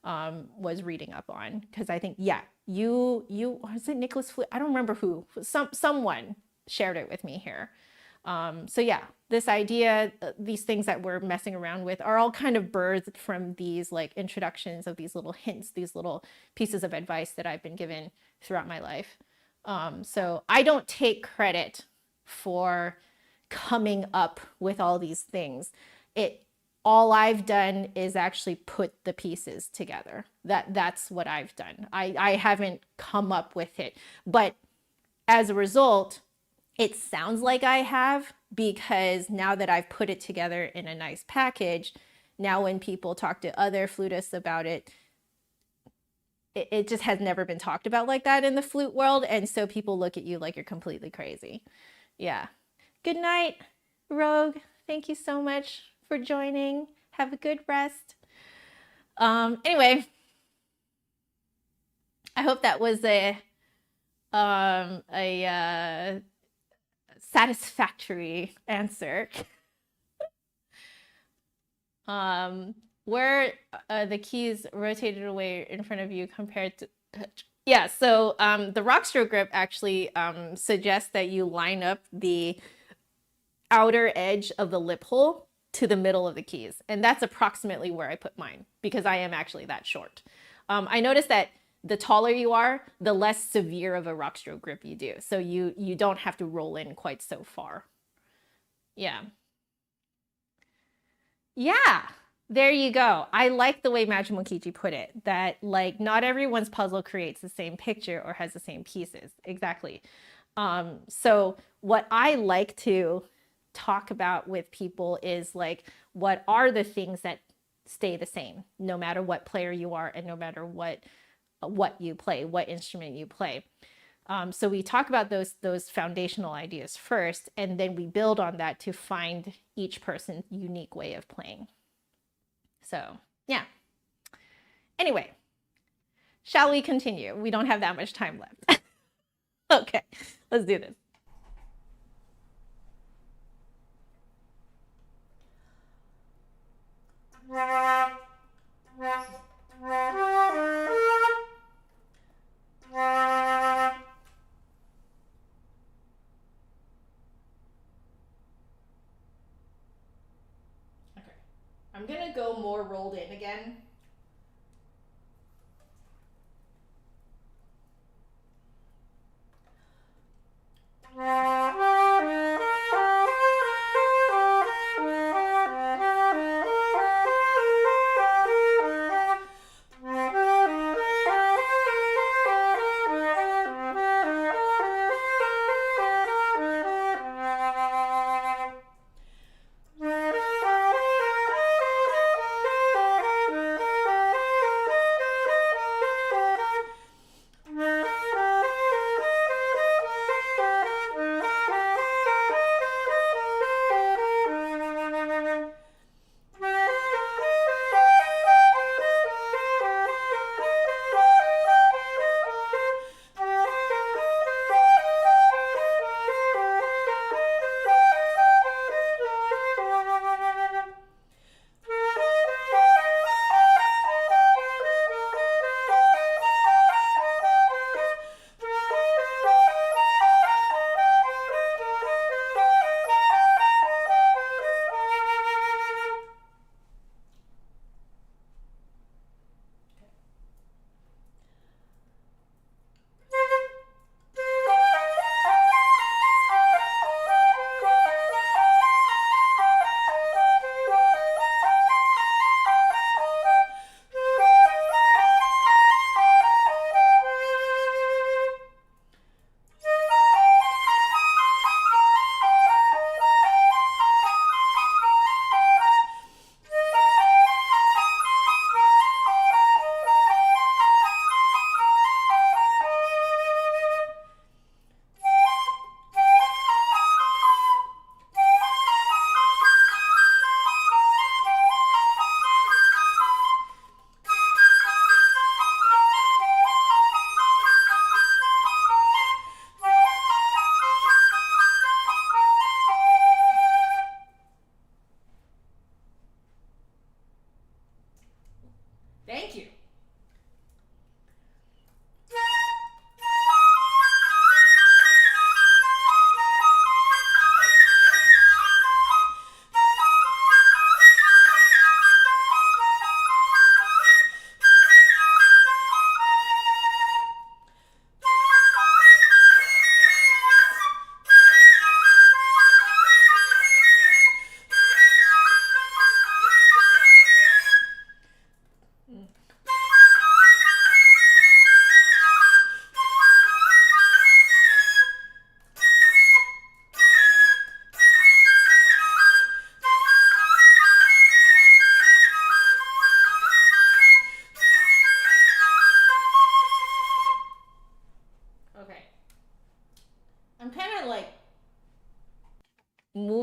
was reading up on, because I think, yeah, you was it Nicholas Flute? I don't remember who. Someone shared it with me here. So yeah, this idea, these things that we're messing around with are all kind of birthed from these like introductions of these little hints, these little pieces of advice that I've been given throughout my life. So I don't take credit for coming up with all these things. All I've done is actually put the pieces together. That's what I've done. I haven't come up with it, but as a result, it sounds like I have, because now that I've put it together in a nice package, now when people talk to other flutists about it, it just has never been talked about like that in the flute world. And so people look at you like you're completely crazy. Yeah. Good night, Rogue. Thank you so much for joining. Have a good rest. Anyway, I hope that was a satisfactory answer. Where the keys rotated away in front of you compared to, yeah, so the Rockstro Grip actually suggests that you line up the outer edge of the lip hole to the middle of the keys, and that's approximately where I put mine, because I am actually that short. I noticed that the taller you are, the less severe of a Rockstro grip you do. So you don't have to roll in quite so far. Yeah. Yeah, there you go. I like the way Majimukichi put it, that like not everyone's puzzle creates the same picture or has the same pieces. Exactly. So what I like to talk about with people is like, what are the things that stay the same no matter what player you are and no matter what you play, what instrument you play. So we talk about those foundational ideas first, and then we build on that to find each person's unique way of playing. So yeah. Anyway, shall we continue? We don't have that much time left. Okay, let's do this. Okay, I'm gonna go more rolled in again.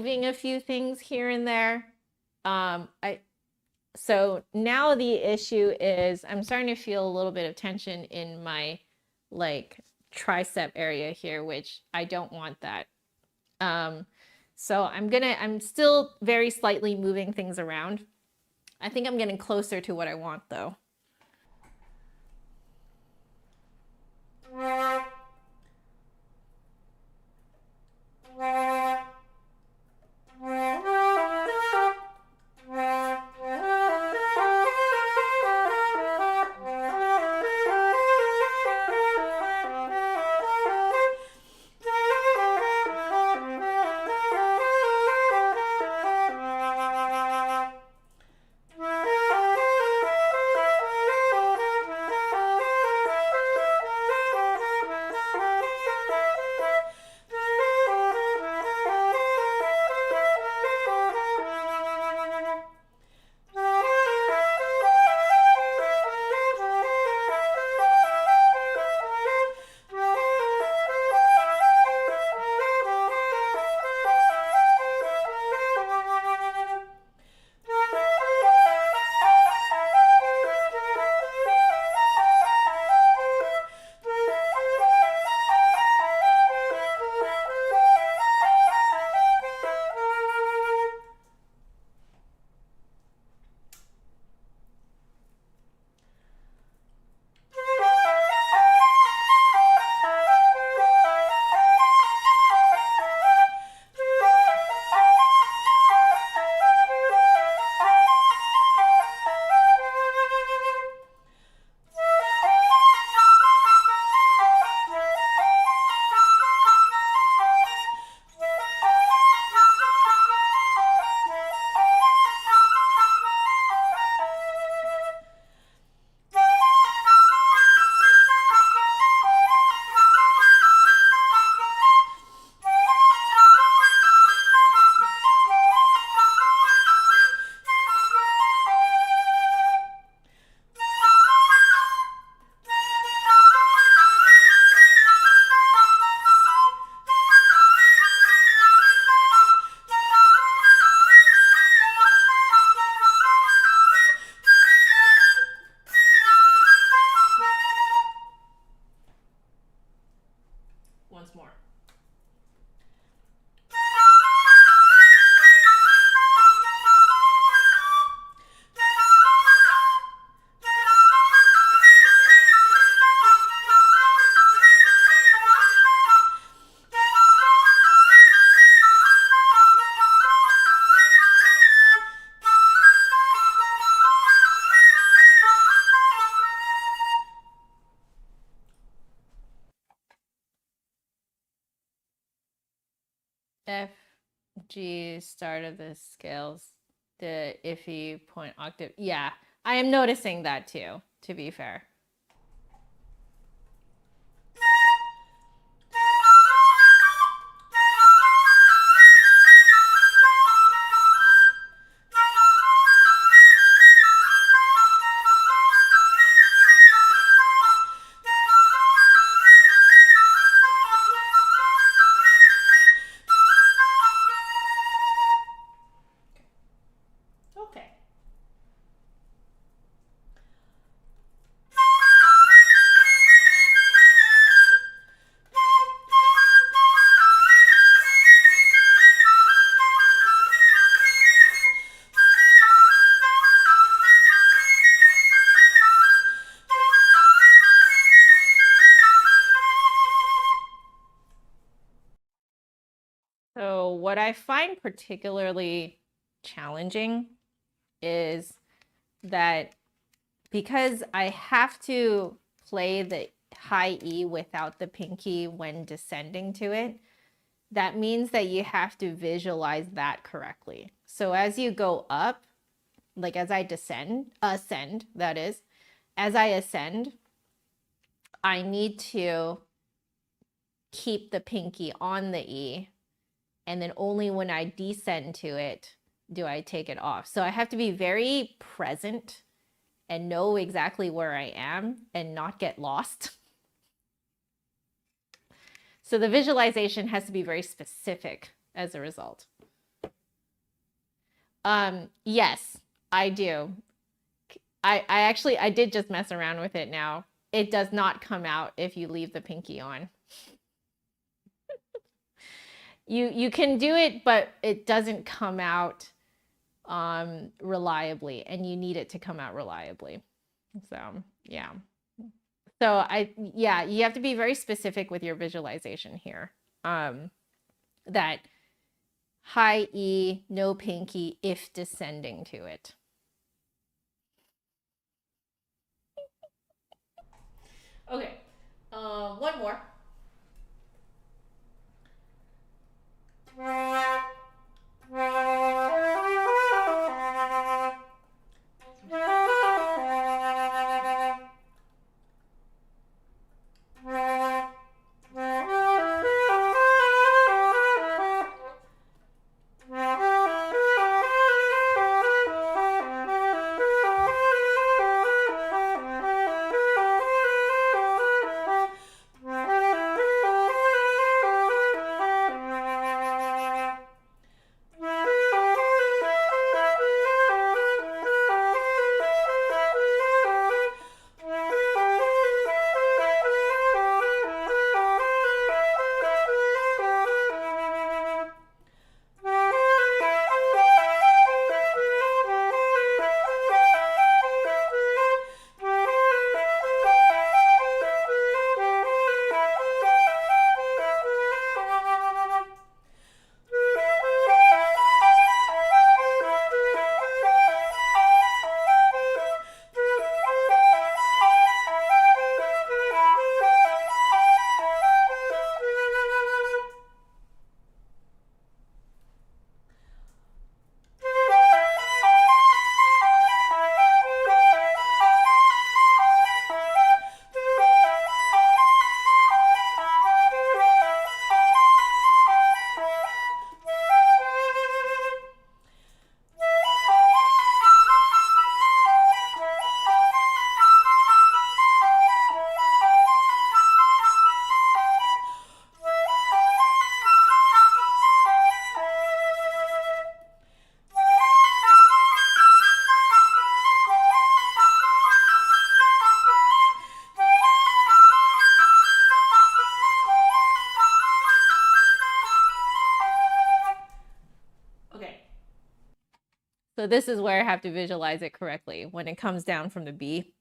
moving a few things here and there. So now the issue is I'm starting to feel a little bit of tension in my like tricep area here, which I don't want that. So I'm still very slightly moving things around. I think I'm getting closer to what I want though. Once more. F, G, start of the scales, the iffy point octave. Yeah, I am noticing that too, to be fair. So what I find particularly challenging is that because I have to play the high E without the pinky when descending to it, that means that you have to visualize that correctly. So as you go up, like as I ascend, that is, as I ascend, I need to keep the pinky on the E, and then only when I descend to it do I take it off. So I have to be very present and know exactly where I am and not get lost. So the visualization has to be very specific as a result. Yes, I do. I did just mess around with it now. It does not come out if you leave the pinky on. You can do it, but it doesn't come out reliably, and you need it to come out reliably. So yeah. So yeah, you have to be very specific with your visualization here. That high E, no pinky, if descending to it. Okay, one more. So this is where I have to visualize it correctly when it comes down from the B.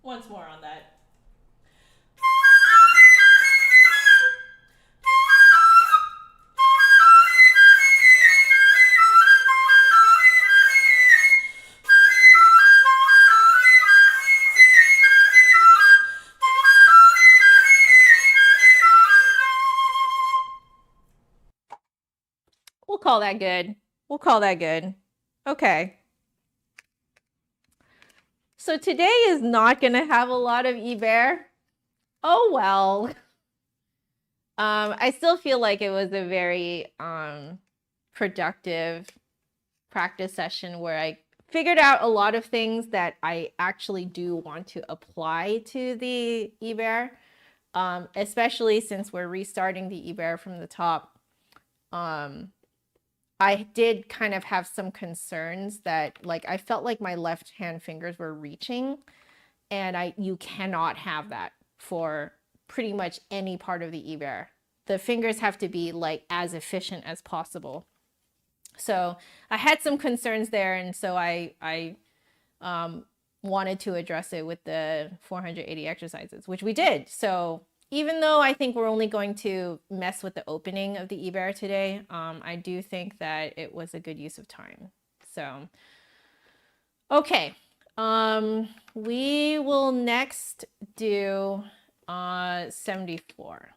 Once more on that. We'll call that good. We'll call that good. Okay. So today is not going to have a lot of Ibert. Oh, well. I still feel like it was a very productive practice session where I figured out a lot of things that I actually do want to apply to the Ibert, especially since we're restarting the Ibert from the top. I did kind of have some concerns that, like, I felt like my left hand fingers were reaching, and you cannot have that for pretty much any part of the Ibert. The fingers have to be like as efficient as possible. So I had some concerns there, and so I wanted to address it with the 480 exercises, which we did. So even though I think we're only going to mess with the opening of the Ibert today, I do think that it was a good use of time. So Okay. We will next do 74.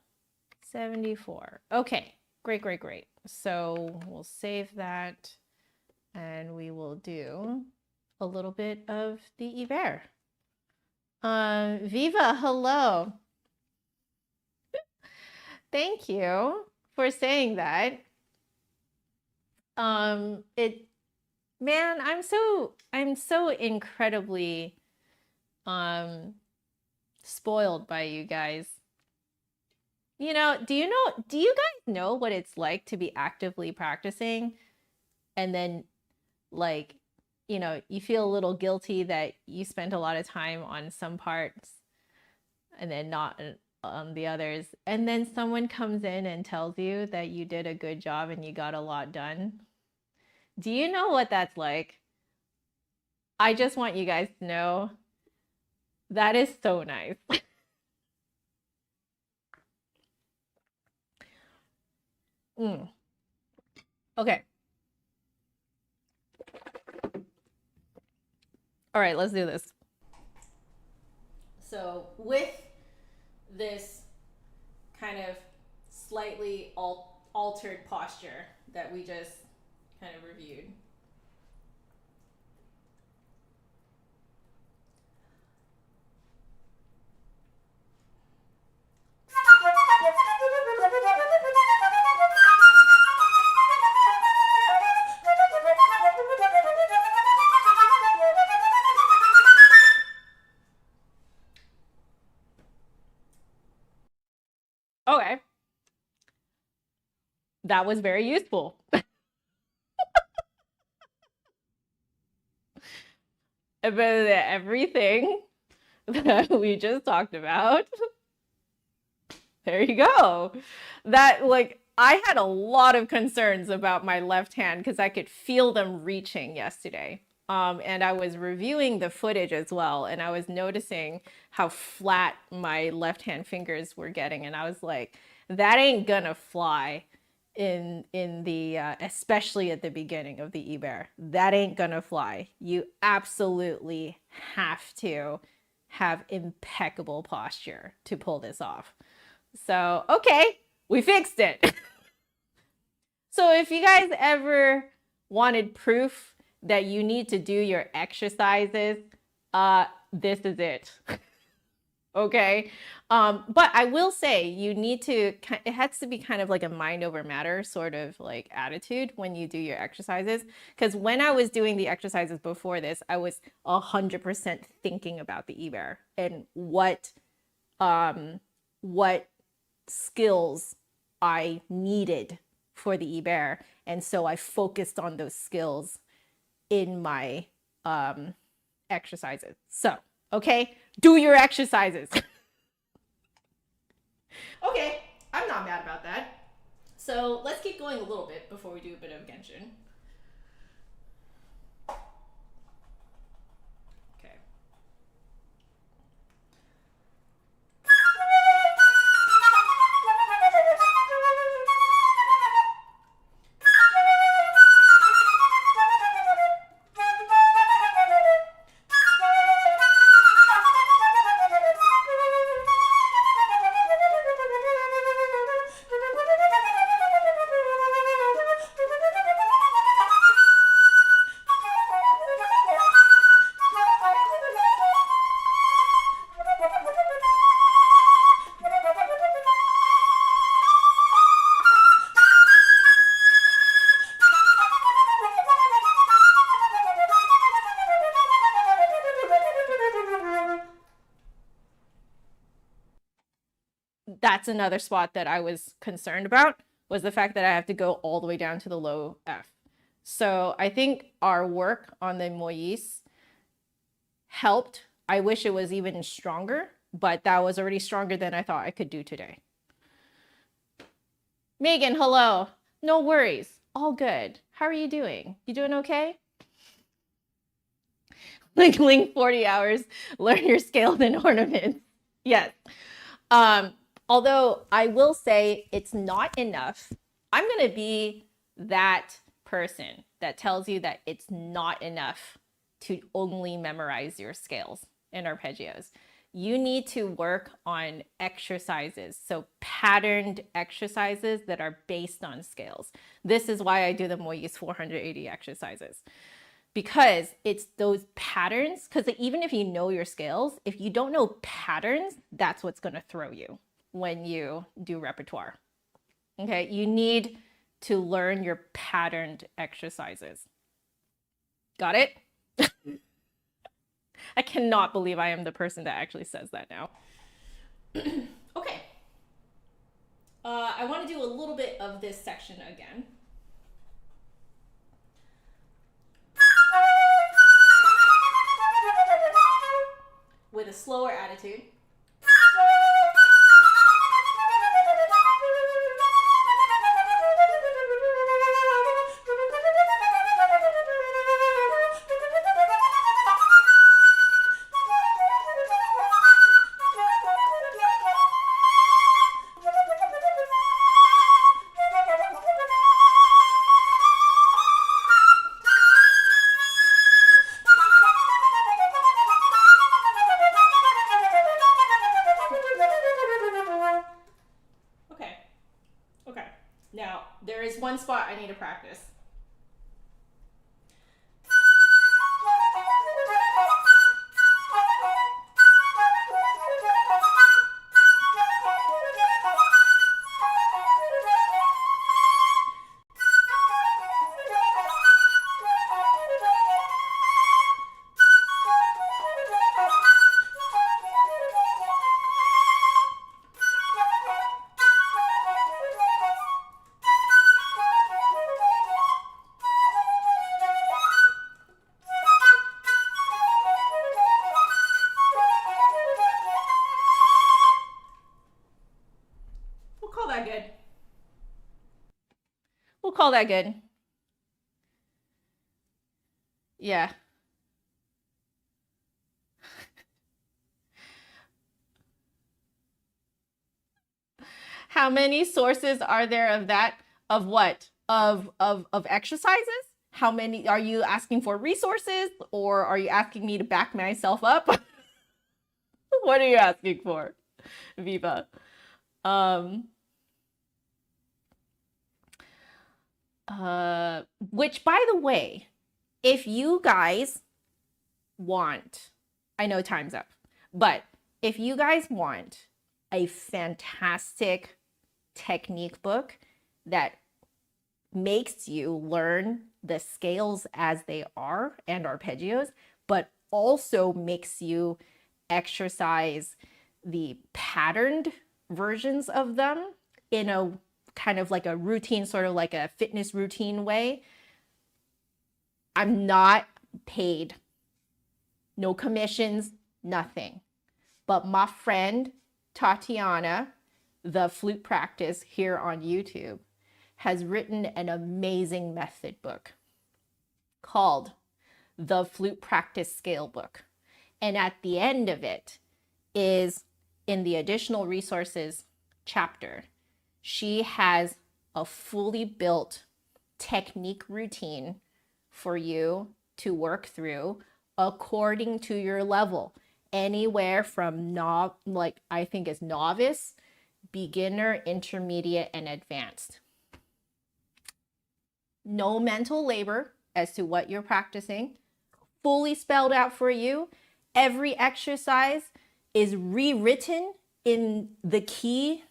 74. Okay. Great, great, great. So we'll save that and we will do a little bit of the Ibert. Viva, hello. Thank you for saying that. It, man, I'm so incredibly spoiled by you guys. You know, do you guys know what it's like to be actively practicing and then like, you know, you feel a little guilty that you spent a lot of time on some parts and then not on the others. And then someone comes in and tells you that you did a good job and you got a lot done. Do you know what that's like? I just want you guys to know that is so nice. Okay. All right, let's do this. So with this kind of slightly altered posture that we just kind of reviewed. Okay. That was very useful. About everything that we just talked about. There you go. That, like, I had a lot of concerns about my left hand because I could feel them reaching yesterday. And I was reviewing the footage as well, and I was noticing how flat my left hand fingers were getting, and I was like, that ain't gonna fly in the especially at the beginning of the Ibert. That ain't gonna fly. You absolutely have to have impeccable posture to pull this off. So, okay, we fixed it. So if you guys ever wanted proof that you need to do your exercises, this is it. Okay. But I will say you need to, it has to be kind of like a mind over matter sort of like attitude when you do your exercises. Because when I was doing the exercises before this, I was 100% thinking about the Ibert and what skills I needed for the Ibert. And so I focused on those skills in my exercises. So, okay, do your exercises. Okay, I'm not mad about that. So let's keep going a little bit before we do a bit of Genshin. Okay. That's another spot that I was concerned about, was the fact that I have to go all the way down to the low F. So I think our work on the Moïse helped. I wish it was even stronger, but that was already stronger than I thought I could do today. Megan, hello. No worries. All good. How are you doing? You doing okay? Like link 40 hours, learn your scales and ornaments. Yes. Although I will say it's not enough. I'm going to be that person that tells you that it's not enough to only memorize your scales and arpeggios. You need to work on exercises, so patterned exercises that are based on scales. This is why I do the Moyes 480 exercises, because it's those patterns, because even if you know your scales, if you don't know patterns, that's what's going to throw you when you do repertoire. Okay, you need to learn your patterned exercises. Got it? I cannot believe I am the person that actually says that now. Okay. I want to do a little bit of this section again. With a slower attitude. There is one spot I need to practice. We'll call that good. Yeah. How many sources are there of that? Of what? Of exercises? How many are you asking for? Resources, or are you asking me to back myself up? What are you asking for, Viva? Which, by the way, if you guys want, I know time's up, but if you guys want a fantastic technique book that makes you learn the scales as they are and arpeggios, but also makes you exercise the patterned versions of them in a kind of like a routine, sort of like a fitness routine way. I'm not paid, no commissions, nothing. But my friend Tatiana, the flute practice here on YouTube, has written an amazing method book called the Flute Practice Scale Book. And at the end of it is, in the additional resources chapter, she has a fully built technique routine for you to work through according to your level, anywhere from I think it's novice, beginner, intermediate, and advanced. No mental labor as to what you're practicing, fully spelled out for you. Every exercise is rewritten in the key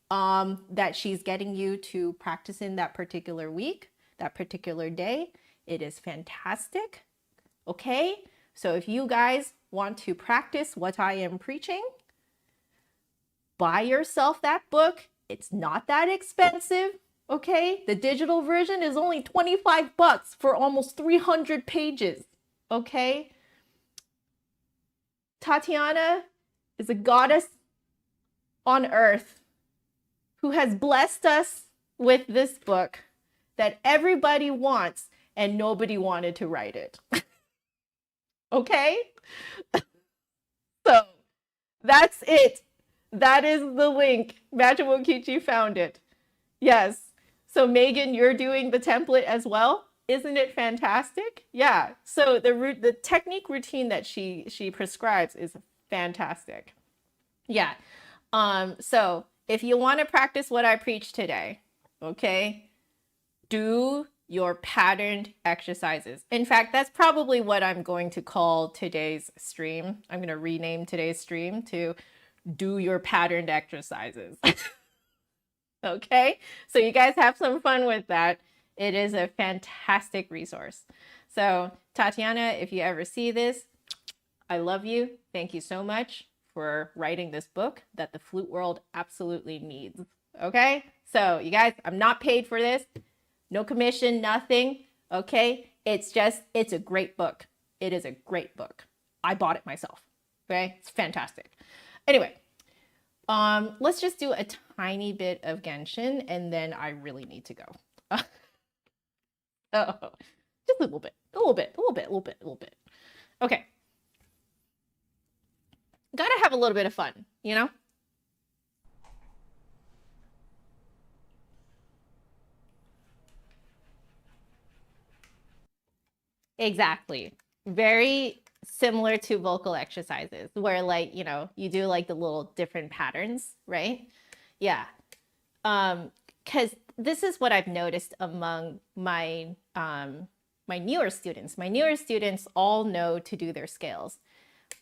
that she's getting you to practice in that particular week, that particular day. It is fantastic. Okay, so if you guys want to practice what I am preaching, buy yourself that book. It's not that expensive. Okay, the digital version is only $25 for almost 300 pages. Okay, Tatiana is a goddess on earth who has blessed us with this book that everybody wants and nobody wanted to write it. Okay, so that's it. That is the link. Machimukichi found it. Yes. So Megan, you're doing the template as well? Isn't it fantastic? Yeah. So the technique routine that she prescribes is fantastic. Yeah. So if you want to practice what I preach today, okay, do your patterned exercises. In fact, that's probably what I'm going to call today's stream. I'm going to rename today's stream to do your patterned exercises. Okay, so you guys have some fun with that. It is a fantastic resource. So Tatiana, if you ever see this, I love you. Thank you so much for writing this book that the flute world absolutely needs. Okay, so you guys, I'm not paid for this. No commission, nothing. Okay, it's a great book. It is a great book. I bought it myself. Okay, it's fantastic. Anyway, let's just do a tiny bit of Genshin and then I really need to go. Oh, just a little bit. Okay. Gotta have a little bit of fun, you know? Exactly. Very similar to vocal exercises where like, you know, you do like the little different patterns, right? Yeah. Because this is what I've noticed among my my newer students. My newer students all know to do their scales,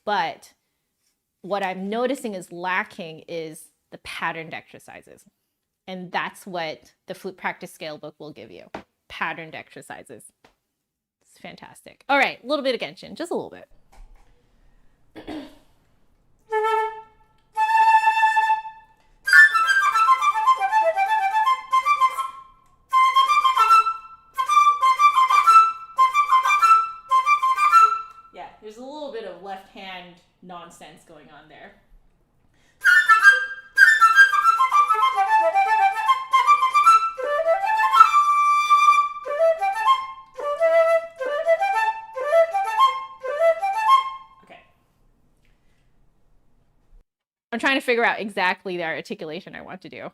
but what I'm noticing is lacking is the patterned exercises. And that's what the flute practice scale book will give you. Patterned exercises. It's fantastic. All right, a little bit of Genshin, just a little bit. Yeah, there's a little bit of left hand nonsense going on there. I'm trying to figure out exactly the articulation I want to do.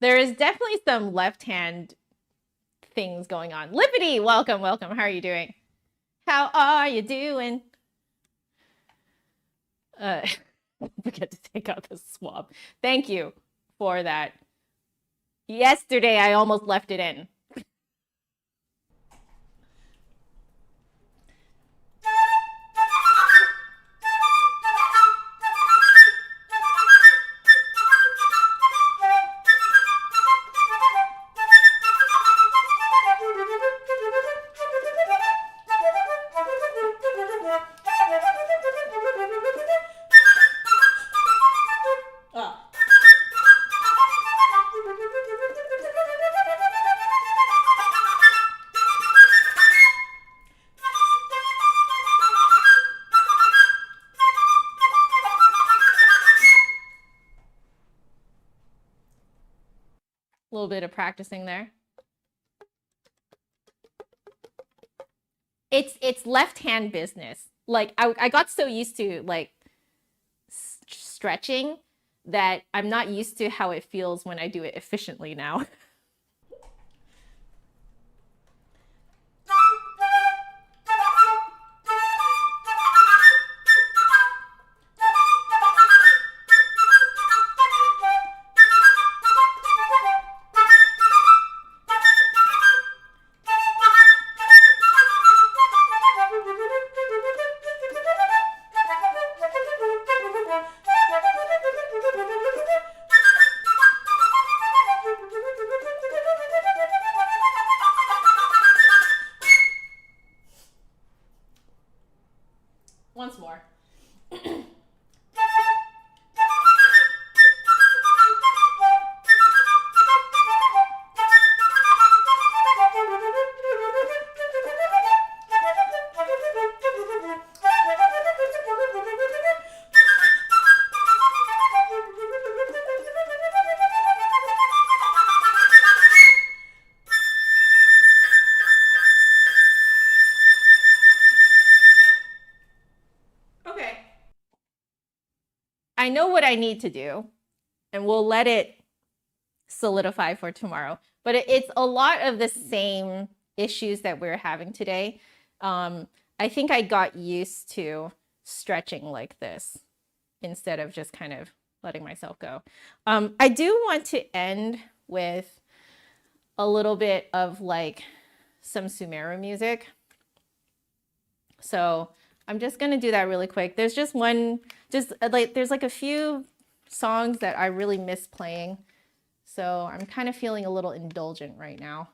There is definitely some left hand things going on. Lippity, welcome. How are you doing? How are you doing? Forget to take out the swab. Thank you for that. Yesterday, I almost left it in. A little bit of practicing there. It's left hand business. Like I got so used to like stretching that I'm not used to how it feels when I do it efficiently now. know what I need to do, and we'll let it solidify for tomorrow. But it's a lot of the same issues that we're having today. I think I got used to stretching like this instead of just kind of letting myself go. I do want to end with a little bit of like some Sumeru music. So I'm just going to do that really quick. There's just there's like a few songs that I really miss playing. So I'm kind of feeling a little indulgent right now.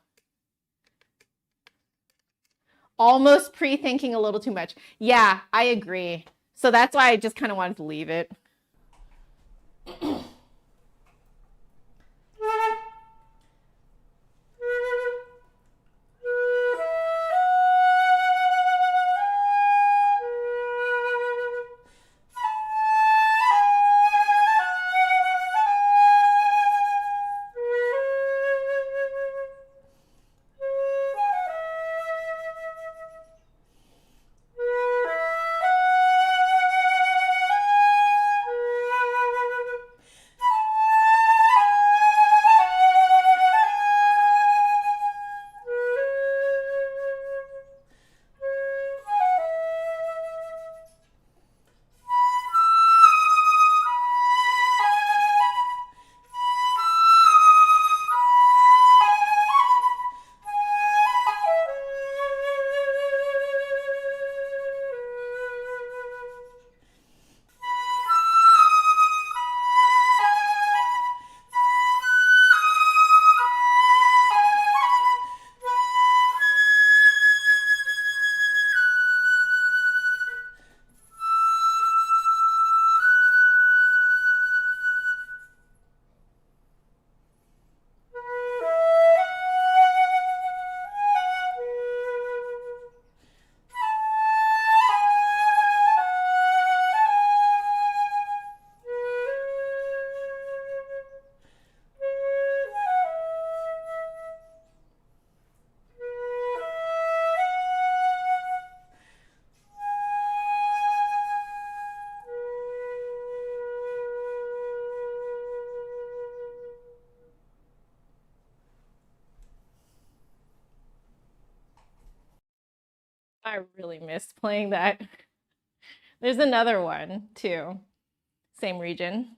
Almost pre-thinking a little too much. Yeah, I agree. So that's why I just kind of wanted to leave it. I really missed playing that. There's another one too, same region.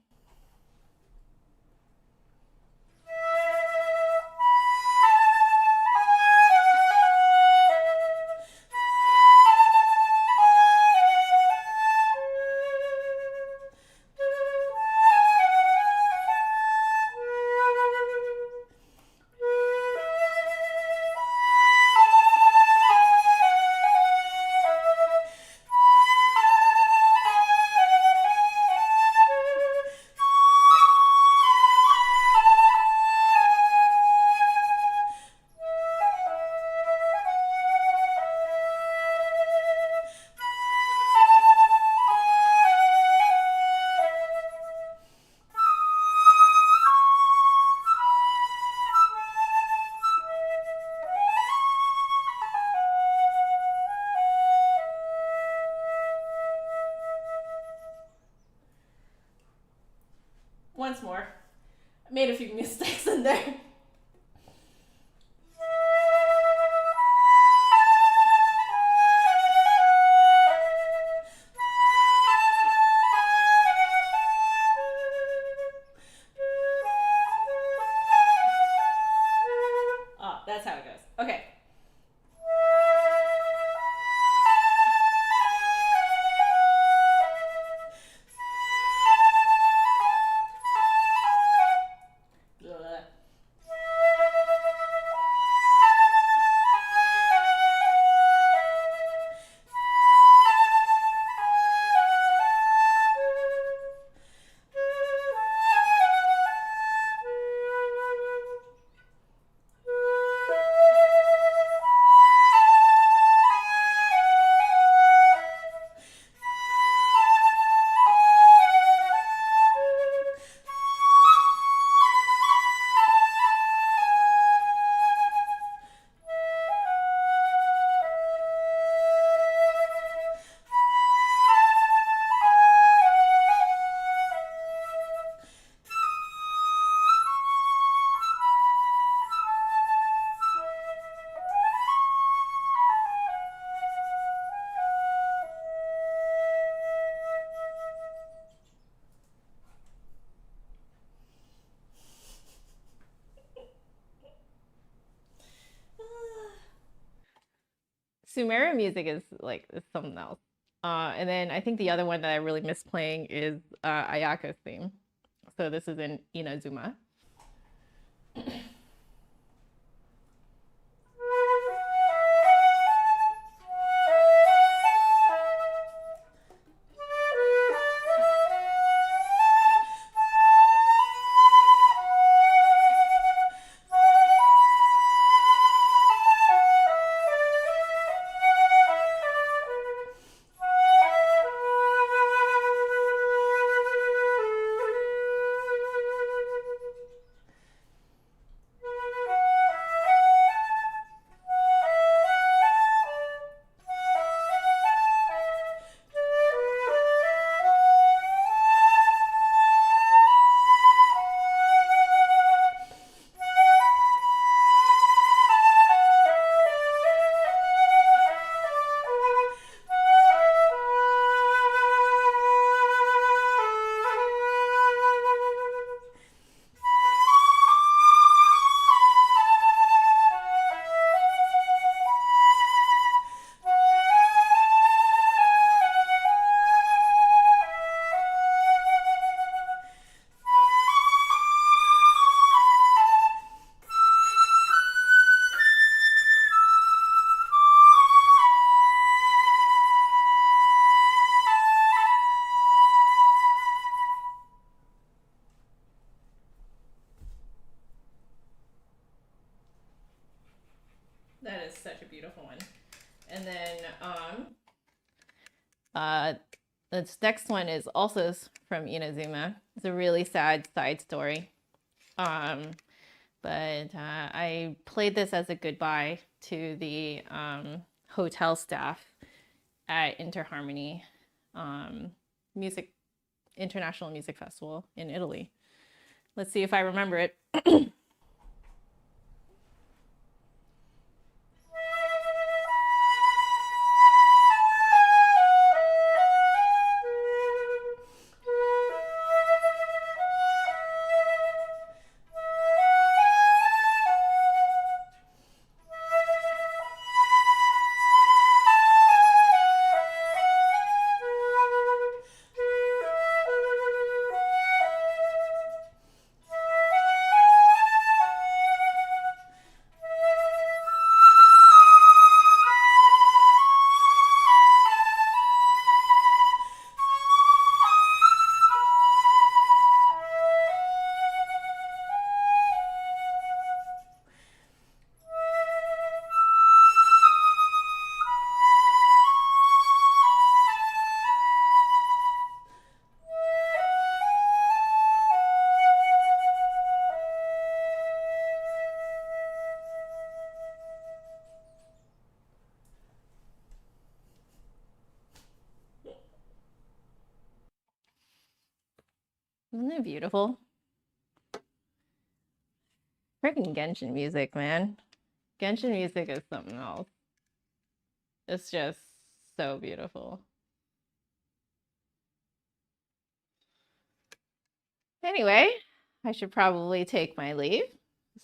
Once more. I made a few mistakes in there. Oh, that's how it goes. Okay. Sumera music is something else. And then I think the other one that I really miss playing is Ayako's theme. So this is in Inazuma. That is such a beautiful one. And then this next one is also from Inazuma. It's a really sad side story. But I played this as a goodbye to the hotel staff at Interharmony International Music Festival in Italy. Let's see if I remember it. Isn't it beautiful? Freaking Genshin music, man. Genshin music is something else. It's just so beautiful. Anyway, I should probably take my leave.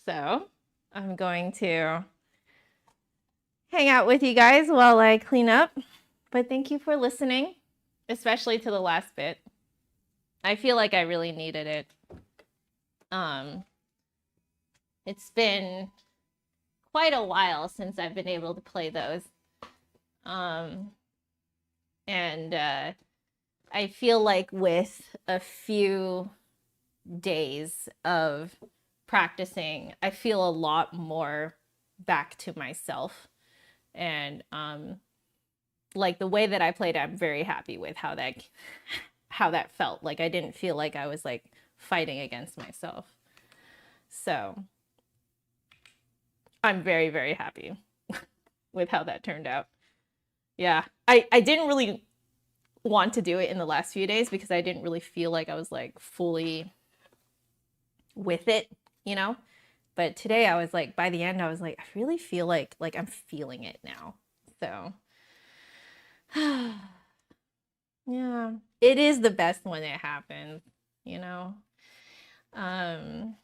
So I'm going to hang out with you guys while I clean up. But thank you for listening, especially to the last bit. I feel like I really needed it. It's been quite a while since I've been able to play those. And I feel like with a few days of practicing, I feel a lot more back to myself. And like the way that I played, I'm very happy with how that felt. Like I didn't feel like I was like fighting against myself. So I'm very, very happy with how that turned out. Yeah, I didn't really want to do it in the last few days because I didn't really feel like I was like fully with it, you know? But today I was like, by the end, I was like, I really feel like I'm feeling it now. So yeah, it is the best when it happens, you know?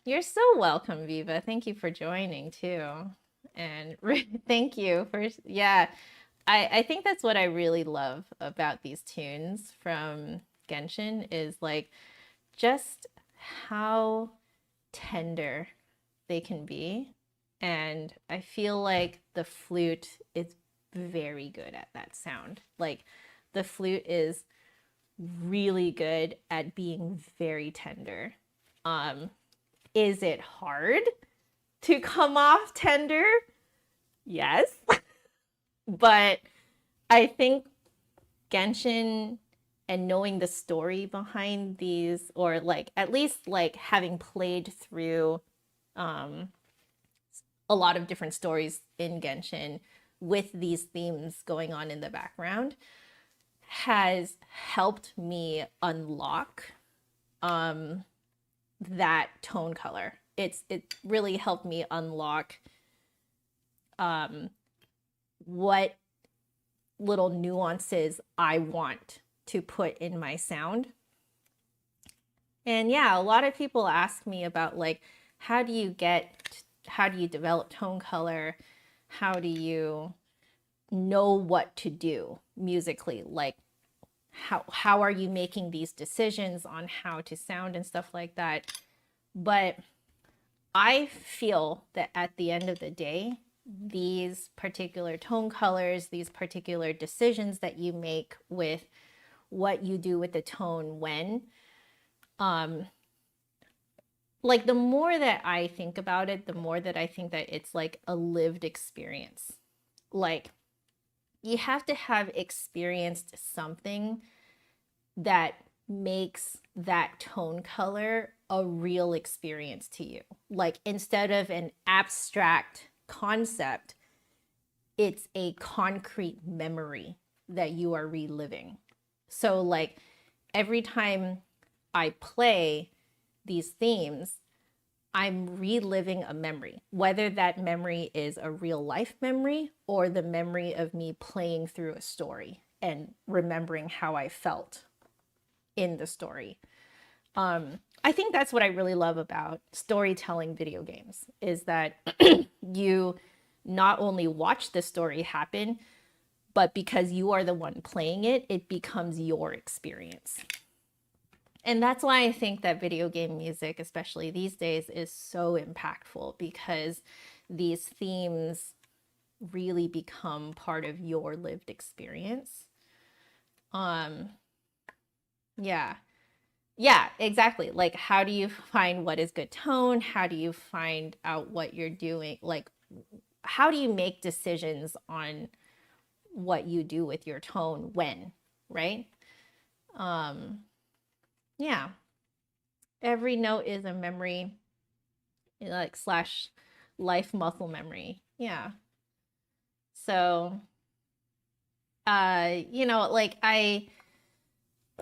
You're so welcome, Viva. Thank you for joining too. And thank you for, yeah, I think that's what I really love about these tunes from Genshin is like just how tender they can be. And I feel like the flute is very good at that sound. Like the flute is really good at being very tender. Is it hard to come off tender? Yes. But I think Genshin and knowing the story behind these, or like at least like having played through a lot of different stories in Genshin with these themes going on in the background, has helped me unlock that tone color. It really helped me unlock what little nuances I want to put in my sound. And yeah, a lot of people ask me about like, how do you develop tone color? How do you know what to do musically? Like, how are you making these decisions on how to sound and stuff like that? But I feel that at the end of the day, these particular tone colors, these particular decisions that you make with what you do with the tone when, like the more that I think about it, the more that I think that it's like a lived experience. Like you have to have experienced something that makes that tone color a real experience to you. Like instead of an abstract concept, it's a concrete memory that you are reliving. So like every time I play these themes, I'm reliving a memory, whether that memory is a real life memory or the memory of me playing through a story and remembering how I felt in the story. I think that's what I really love about storytelling video games is that you not only watch the story happen, but because you are the one playing it, it becomes your experience. And that's why I think that video game music, especially these days, is so impactful because these themes really become part of your lived experience. Yeah. Yeah, exactly. Like, how do you find what is good tone? How do you find out what you're doing? Like, how do you make decisions on what you do with your tone when, right? Yeah. Every note is a memory, like slash life muscle memory. Yeah. So, like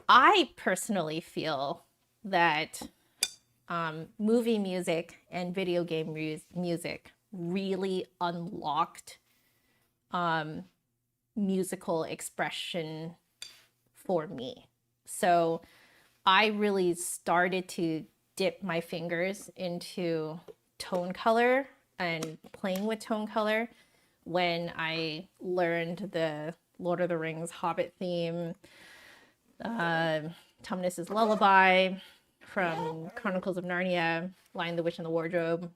I personally feel that movie music and video game music really unlocked musical expression for me. So I really started to dip my fingers into tone color and playing with tone color when I learned the Lord of the Rings Hobbit theme, Tumnus's Lullaby from Chronicles of Narnia, Lion, the Witch, and the Wardrobe.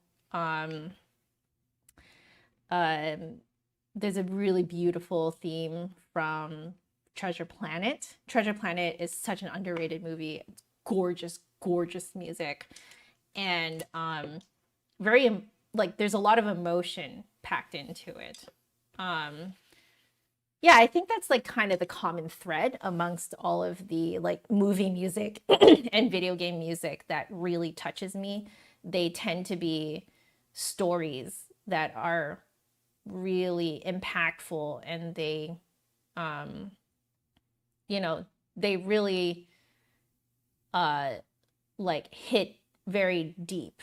There's a really beautiful theme from Treasure Planet. Treasure Planet is such an underrated movie. It's gorgeous, gorgeous music. And very, like, there's a lot of emotion packed into it. Yeah, I think that's like kind of the common thread amongst all of the like movie music and video game music that really touches me. They tend to be stories that are really impactful and they they really like hit very deep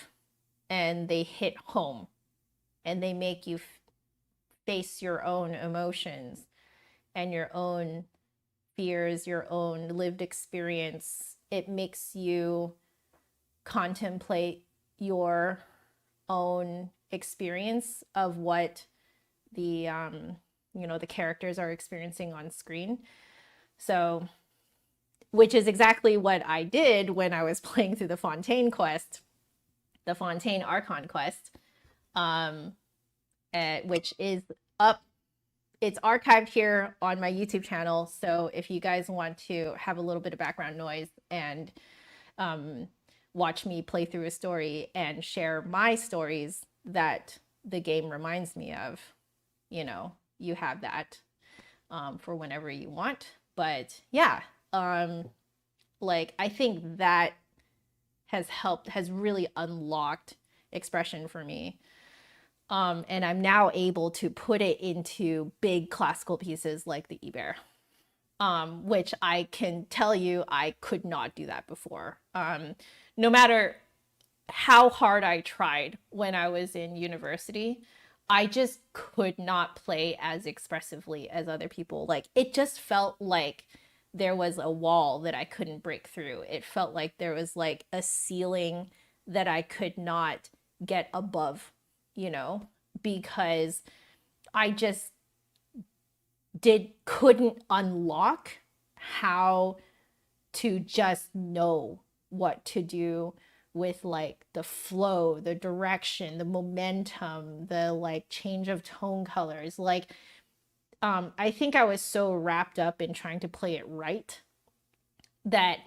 and they hit home and they make you face your own emotions and your own fears, your own lived experience. It makes you contemplate your own experience of what the you know, the characters are experiencing on screen. So, which is exactly what I did when I was playing through the Fontaine quest, the Fontaine Archon quest, which is up. It's archived here on my YouTube channel. So if you guys want to have a little bit of background noise and watch me play through a story and share my stories that the game reminds me of, you know, you have that for whenever you want. But yeah, like I think that has really unlocked expression for me. And I'm now able to put it into big classical pieces like the Ibert, which I can tell you I could not do that before. No matter how hard I tried when I was in university, I just could not play as expressively as other people. Like, it just felt like there was a wall that I couldn't break through. It felt like there was like a ceiling that I could not get above, you know, because I just couldn't unlock how to just know what to do with like the flow, the direction, the momentum, the like change of tone colors. Like, I think I was so wrapped up in trying to play it right that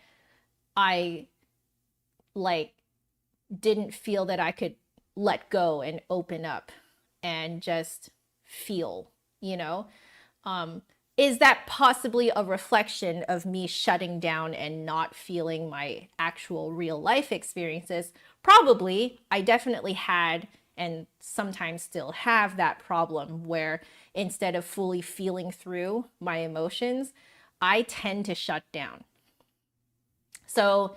I like didn't feel that I could let go and open up and just feel, you know? Is that possibly a reflection of me shutting down and not feeling my actual real life experiences? Probably. I definitely had and sometimes still have that problem where instead of fully feeling through my emotions, I tend to shut down. So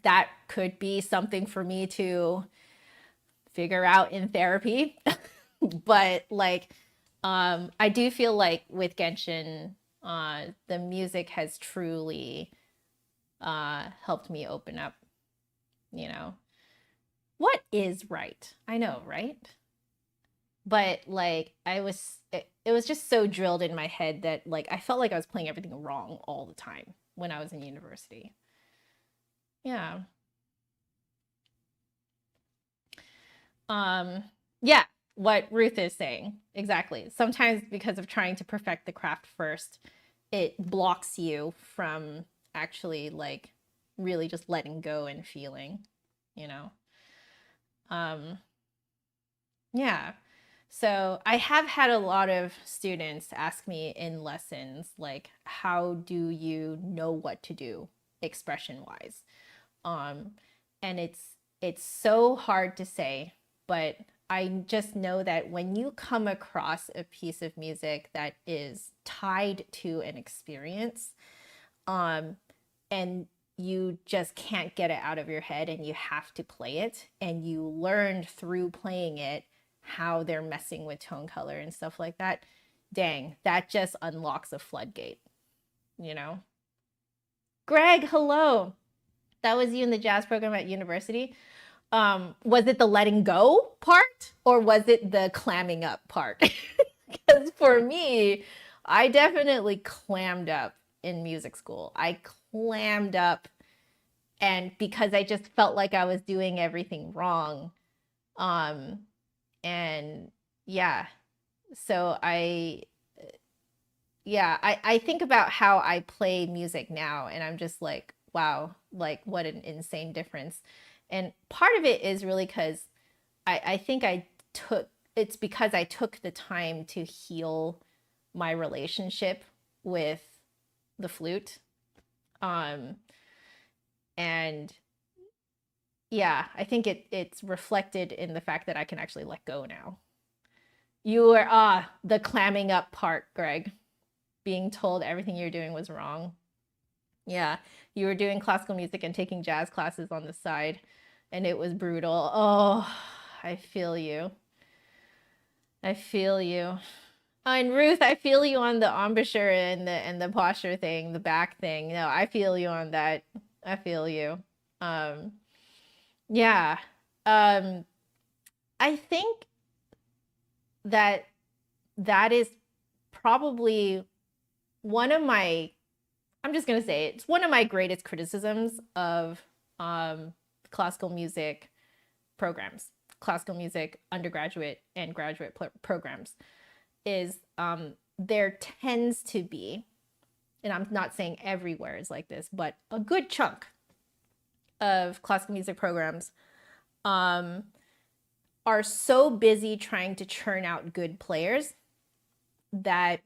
that could be something for me to figure out in therapy. But like, I do feel like with Genshin, the music has truly helped me open up, you know. What is right? I know, right? But like it was just so drilled in my head that like I felt like I was playing everything wrong all the time when I was in university. Yeah. Yeah, what Ruth is saying. Exactly. Sometimes because of trying to perfect the craft first, it blocks you from actually like really just letting go and feeling, you know. Yeah. So I have had a lot of students ask me in lessons, like, how do you know what to do expression wise? Um, and it's so hard to say, but I just know that when you come across a piece of music that is tied to an experience, and you just can't get it out of your head and you have to play it, and you learned through playing it how they're messing with tone color and stuff like that, dang, that just unlocks a floodgate, you know? Greg, hello. That was you in the jazz program at university. Was it the letting go part or was it the clamming up part? Because for me, I definitely clammed up in music school. I clammed up, and because I just felt like I was doing everything wrong. And yeah, so I think about how I play music now and I'm just like, wow, like what an insane difference. And part of it is really because I think it's because I took the time to heal my relationship with the flute. And yeah, I think it's reflected in the fact that I can actually let go now. You were the clamming up part, Greg. Being told everything you're doing was wrong. Yeah, you were doing classical music and taking jazz classes on the side, and it was brutal. Oh, I feel you. I feel you. And Ruth, I feel you on the embouchure and the posture thing, the back thing. No, I feel you on that. I feel you. Um, yeah. Um, I think that that is probably one of my, I'm just going to say it's one of my greatest criticisms of classical music programs, classical music undergraduate and graduate programs, is there tends to be, and I'm not saying everywhere is like this, but a good chunk of classical music programs are so busy trying to churn out good players that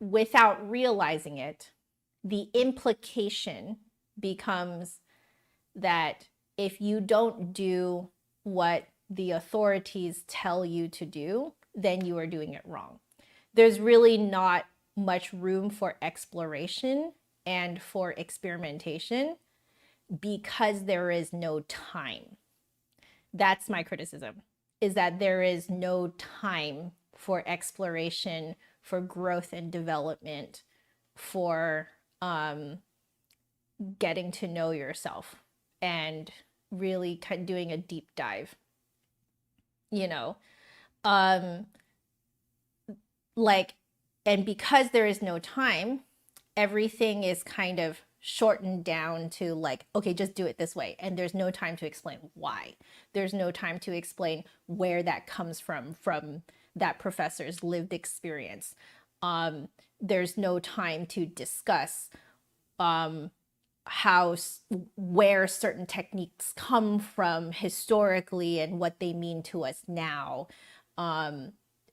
without realizing it, the implication becomes that if you don't do what the authorities tell you to do, then you are doing it wrong. There's really not much room for exploration and for experimentation because there is no time. That's my criticism, is that there is no time for exploration, for growth and development, for getting to know yourself and really kind of doing a deep dive, you know. Like, and because there is no time, everything is kind of shortened down to like, okay, just do it this way. And there's no time to explain why. There's no time to explain where that comes from that professor's lived experience. There's no time to discuss where certain techniques come from historically and what they mean to us now.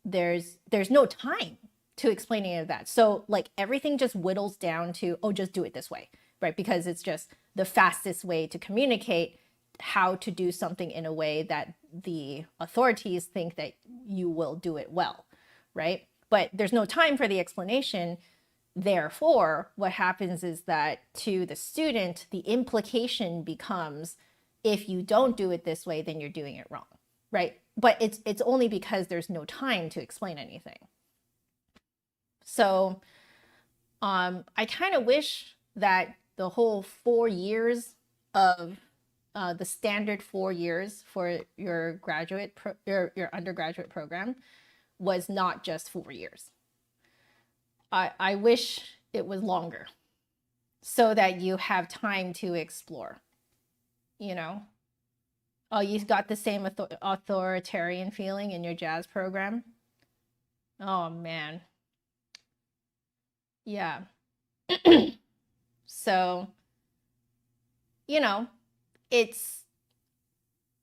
There's no time to explain any of that. So like everything just whittles down to, oh, just do it this way, right? Because it's just the fastest way to communicate how to do something in a way that the authorities think that you will do it well, right? But there's no time for the explanation. Therefore, what happens is that to the student, the implication becomes, if you don't do it this way, then you're doing it wrong, right? But it's only because there's no time to explain anything. So I kind of wish that the whole 4 years of the standard 4 years for your your undergraduate program was not just 4 years. I wish it was longer so that you have time to explore, you know. Oh, you got the same authoritarian feeling in your jazz program? Oh, man. Yeah. So, you know, it's,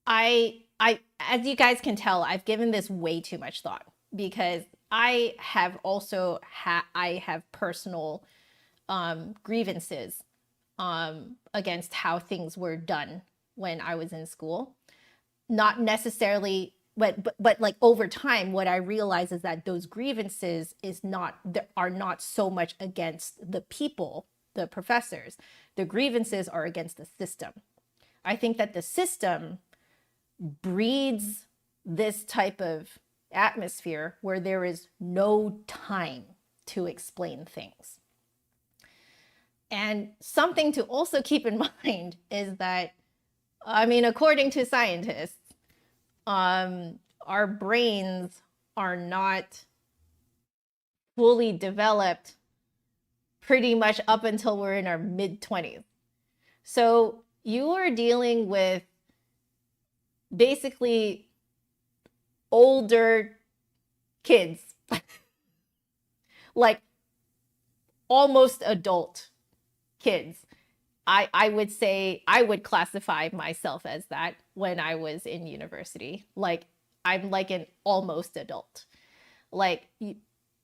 as you guys can tell, I've given this way too much thought because I have also I have personal grievances against how things were done when I was in school. Not necessarily, but like over time, what I realize is that those grievances are not so much against the people, the professors. The grievances are against the system. I think that the system breeds this type of atmosphere where there is no time to explain things. And something to also keep in mind is that, I mean, according to scientists, our brains are not fully developed pretty much up until we're in our mid-20s. So you are dealing with basically older kids, like almost adult kids. I would say I would classify myself as that when I was in university. Like I'm like an almost adult. Like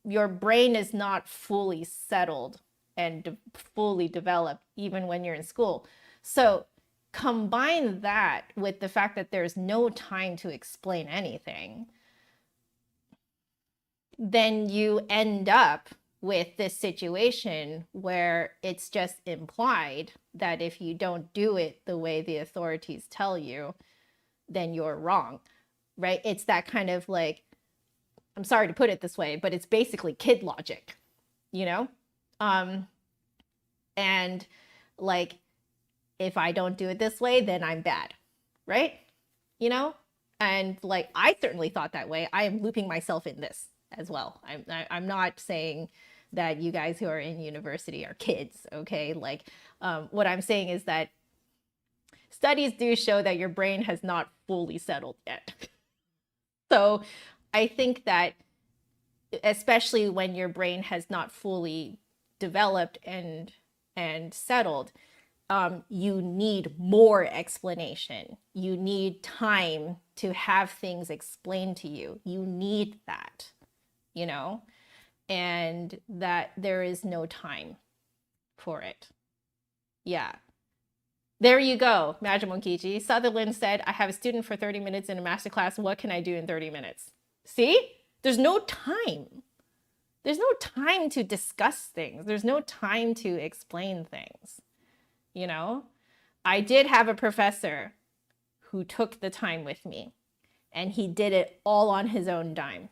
your brain is not fully settled and fully developed even when you're in school. So combine that with the fact that there's no time to explain anything, then you end up with this situation where it's just implied that if you don't do it the way the authorities tell you, then you're wrong, right? It's that kind of like, I'm sorry to put it this way, but it's basically kid logic, you know? And like, if I don't do it this way, then I'm bad, right? You know? And like, I certainly thought that way. I am looping myself in this as well. I'm not saying that you guys who are in university are kids, okay? Like, what I'm saying is that studies do show that your brain has not fully settled yet. So I think that especially when your brain has not fully developed and settled, you need more explanation. You need time to have things explained to you. You need that, you know, and that there is no time for it. Yeah. There you go, Majimonkichi. Sutherland said, I have a student for 30 minutes in a masterclass. What can I do in 30 minutes? See? There's no time. There's no time to discuss things. There's no time to explain things. You know, I did have a professor who took the time with me, and he did it all on his own dime.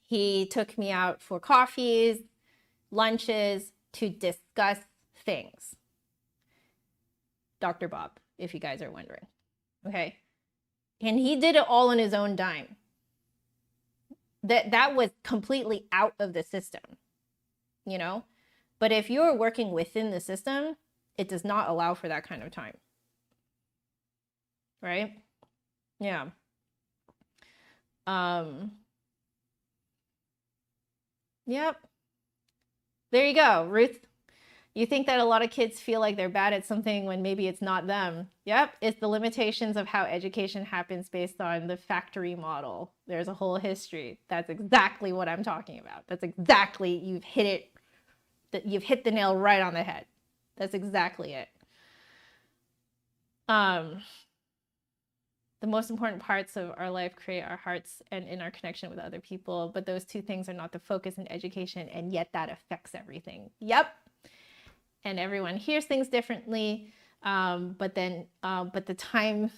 He took me out for coffees, lunches to discuss things. Dr. Bob, if you guys are wondering. Okay. And he did it all on his own dime. That was completely out of the system, you know? But if you're working within the system, it does not allow for that kind of time. Right? Yeah. Yep. There you go, Ruth. You think that a lot of kids feel like they're bad at something when maybe it's not them. Yep, it's the limitations of how education happens based on the factory model. There's a whole history. That's exactly what I'm talking about. That's exactly, you've hit the nail right on the head. That's exactly it. The most important parts of our life create our hearts and in our connection with other people, but those two things are not the focus in education, and yet that affects everything. Yep. And everyone hears things differently, but the time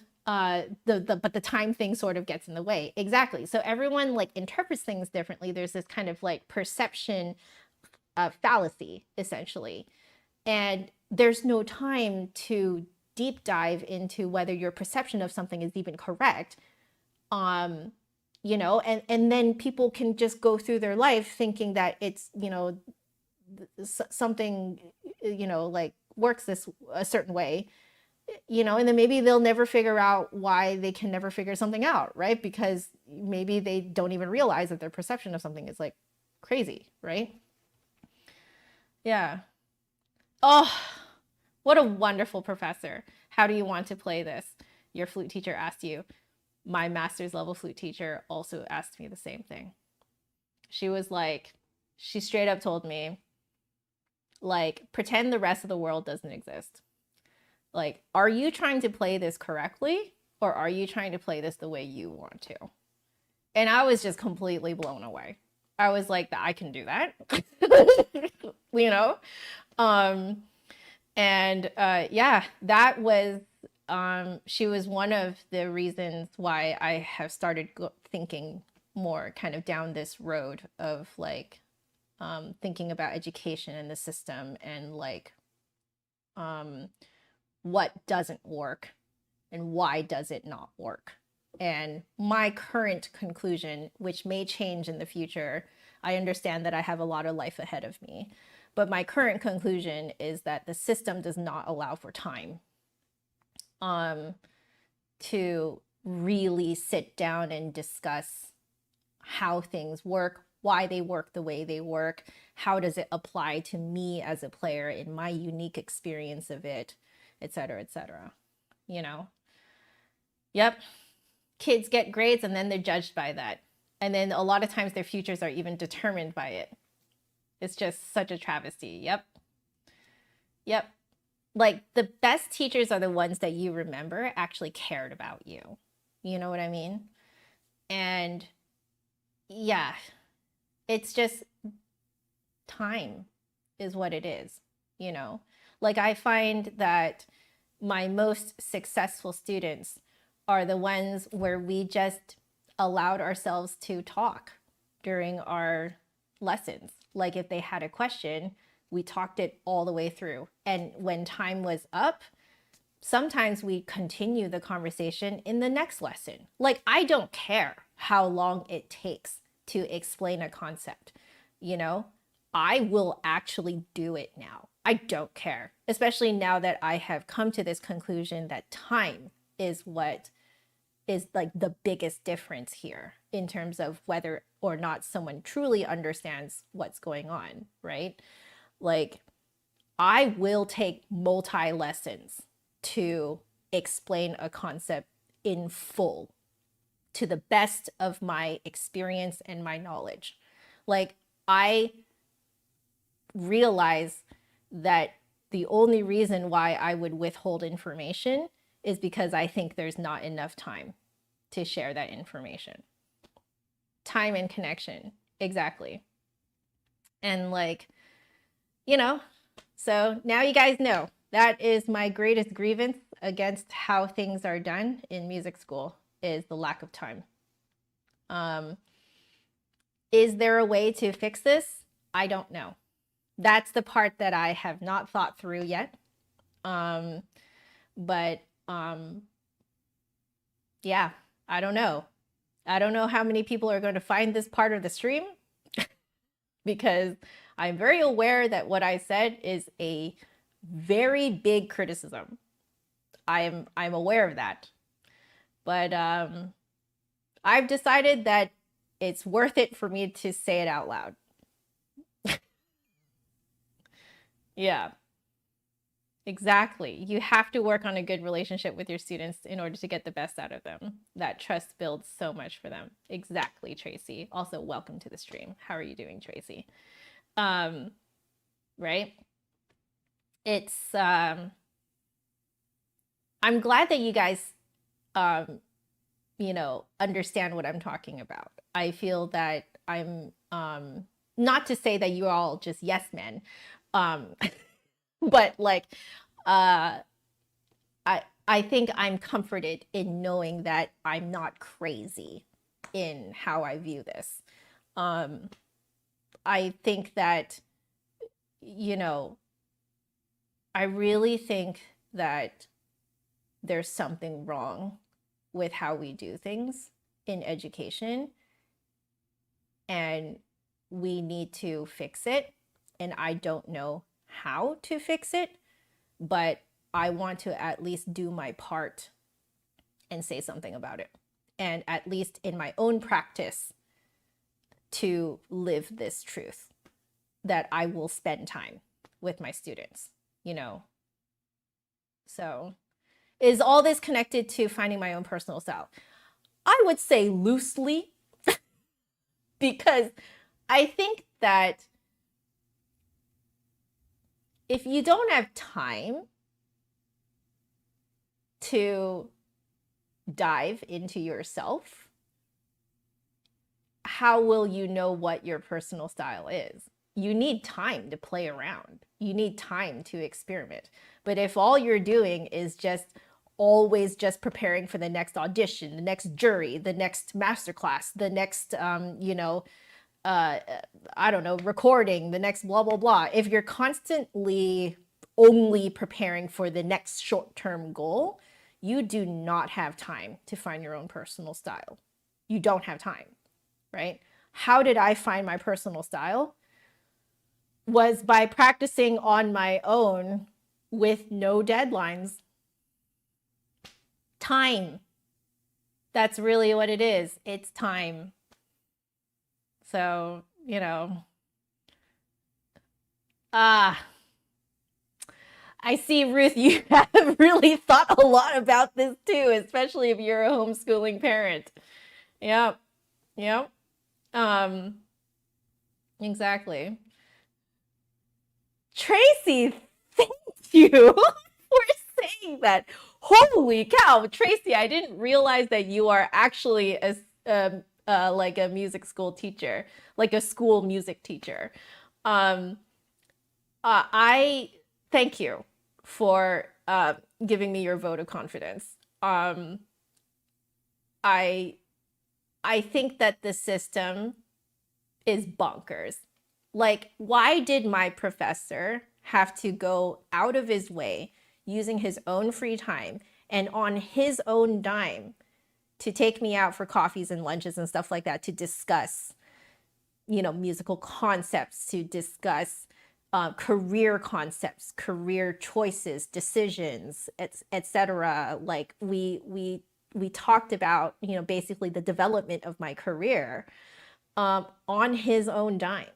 thing sort of gets in the way. Exactly. So everyone like interprets things differently. There's this kind of like perception fallacy, essentially, and there's no time to deep dive into whether your perception of something is even correct. You know, and then people can just go through their life thinking that it's, you know, something, you know, like works this a certain way, you know, and then maybe they'll never figure out why they can never figure something out, right? Because maybe they don't even realize that their perception of something is like crazy, right? Yeah. Oh, what a wonderful professor. How do you want to play this? Your flute teacher asked you. My master's level flute teacher also asked me the same thing. She was like, she straight up told me, like, pretend the rest of the world doesn't exist. Like, are you trying to play this correctly, or are you trying to play this the way you want to? And I was just completely blown away. I was like, I can do that. You know? Yeah, that was, she was one of the reasons why I have started thinking more kind of down this road of like, thinking about education and the system and like, what doesn't work and why does it not work. And my current conclusion, which may change in the future, I understand that I have a lot of life ahead of me, but my current conclusion is that the system does not allow for time to really sit down and discuss how things work, why they work the way they work, how does it apply to me as a player in my unique experience of it, et cetera, you know? Yep. Kids get grades and then they're judged by that. And then a lot of times their futures are even determined by it. It's just such a travesty. Yep. Yep. Like the best teachers are the ones that you remember actually cared about you. You know what I mean? And yeah, it's just time is what it is, you know? Like I find that my most successful students are the ones where we just allowed ourselves to talk during our lessons. Like if they had a question, we talked it all the way through. And when time was up, sometimes we continue the conversation in the next lesson. Like, I don't care how long it takes to explain a concept, you know? I will actually do it now. I don't care, especially now that I have come to this conclusion that time is what is like the biggest difference here in terms of whether or not someone truly understands what's going on, right? Like, I will take multi lessons to explain a concept in full to the best of my experience and my knowledge. Like, I realize that the only reason why I would withhold information is because I think there's not enough time to share that information. Time and connection, exactly. And like, you know, so now you guys know that is my greatest grievance against how things are done in music school, is the lack of time. Is there a way to fix this? I don't know. That's the part that I have not thought through yet. Yeah, I don't know. I don't know how many people are going to find this part of the stream because I'm very aware that what I said is a very big criticism. I'm aware of that. But I've decided that it's worth it for me to say it out loud. Yeah, exactly. You have to work on a good relationship with your students in order to get the best out of them. That trust builds so much for them. Exactly, Tracy. Also, welcome to the stream. How are you doing, Tracy? Right? It's, I'm glad that you guys, you know, understand what I'm talking about. I feel that I'm, not to say that you're all just yes men, but like, I think I'm comforted in knowing that I'm not crazy in how I view this. I think that, you know, I really think that there's something wrong with how we do things in education, and we need to fix it. And I don't know how to fix it, but I want to at least do my part and say something about it. And at least in my own practice, to live this truth that I will spend time with my students, you know. So is all this connected to finding my own personal style? I would say loosely, because I think that if you don't have time to dive into yourself, how will you know what your personal style is? You need time to play around. You need time to experiment. But if all you're doing is just always just preparing for the next audition, the next jury, the next masterclass, the next, you know, I don't know, recording, the next blah, blah, blah. If you're constantly only preparing for the next short-term goal, you do not have time to find your own personal style. You don't have time, right? How did I find my personal style? Was by practicing on my own with no deadlines. Time. That's really what it is. It's time. So, you know, I see, Ruth, you have really thought a lot about this too, especially if you're a homeschooling parent. Yep. Yep. Exactly. Tracy, thank you for saying that. Holy cow, Tracy, I didn't realize that you are actually like a music school teacher, like a school music teacher. I thank you for giving me your vote of confidence. I think that the system is bonkers. Like, why did my professor have to go out of his way, using his own free time and on his own dime to take me out for coffees and lunches and stuff like that to discuss, you know, musical concepts, to discuss career concepts, career choices, decisions, etc. Like we talked about, you know, basically the development of my career on his own dime.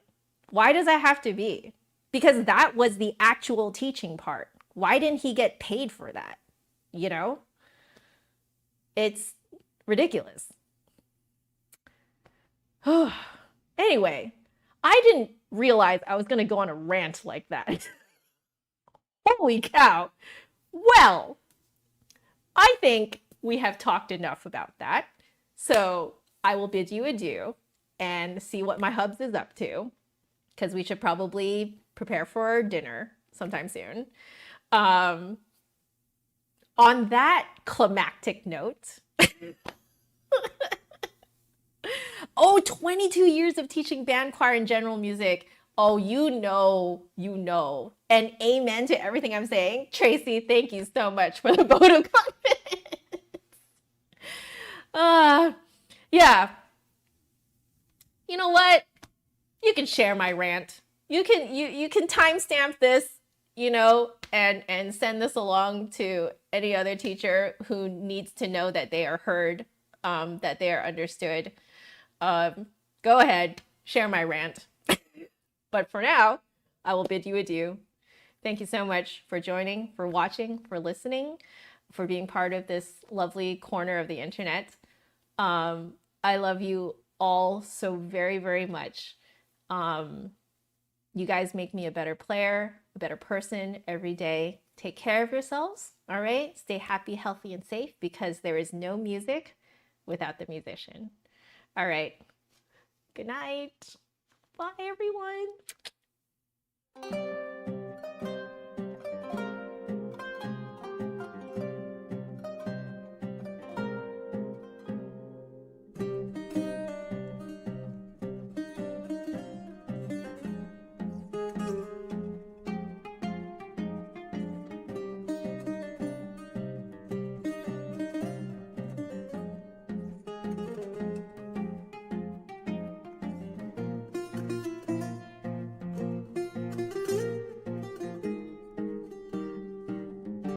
Why does that have to be? Because that was the actual teaching part. Why didn't he get paid for that? You know, it's ridiculous. Anyway, I didn't realize I was going to go on a rant like that. Holy cow. Well, I think we have talked enough about that. So I will bid you adieu and see what my hubs is up to, because we should probably prepare for dinner sometime soon. On that climactic note, oh, 22 years of teaching band, choir, and general music. Oh, you know. And amen to everything I'm saying. Tracy, thank you so much for the vote of confidence. Yeah. You know what? You can share my rant. You can timestamp this, you know, and send this along to any other teacher who needs to know that they are heard, that they are understood. Go ahead, share my rant. But for now, I will bid you adieu. Thank you so much for joining, for watching, for listening, for being part of this lovely corner of the internet. I love you all so very, very much. You guys make me a better player, a better person every day. Take care of yourselves, all right? Stay happy, healthy, and safe, because there is no music without the musician. All right. Good night. Bye, everyone.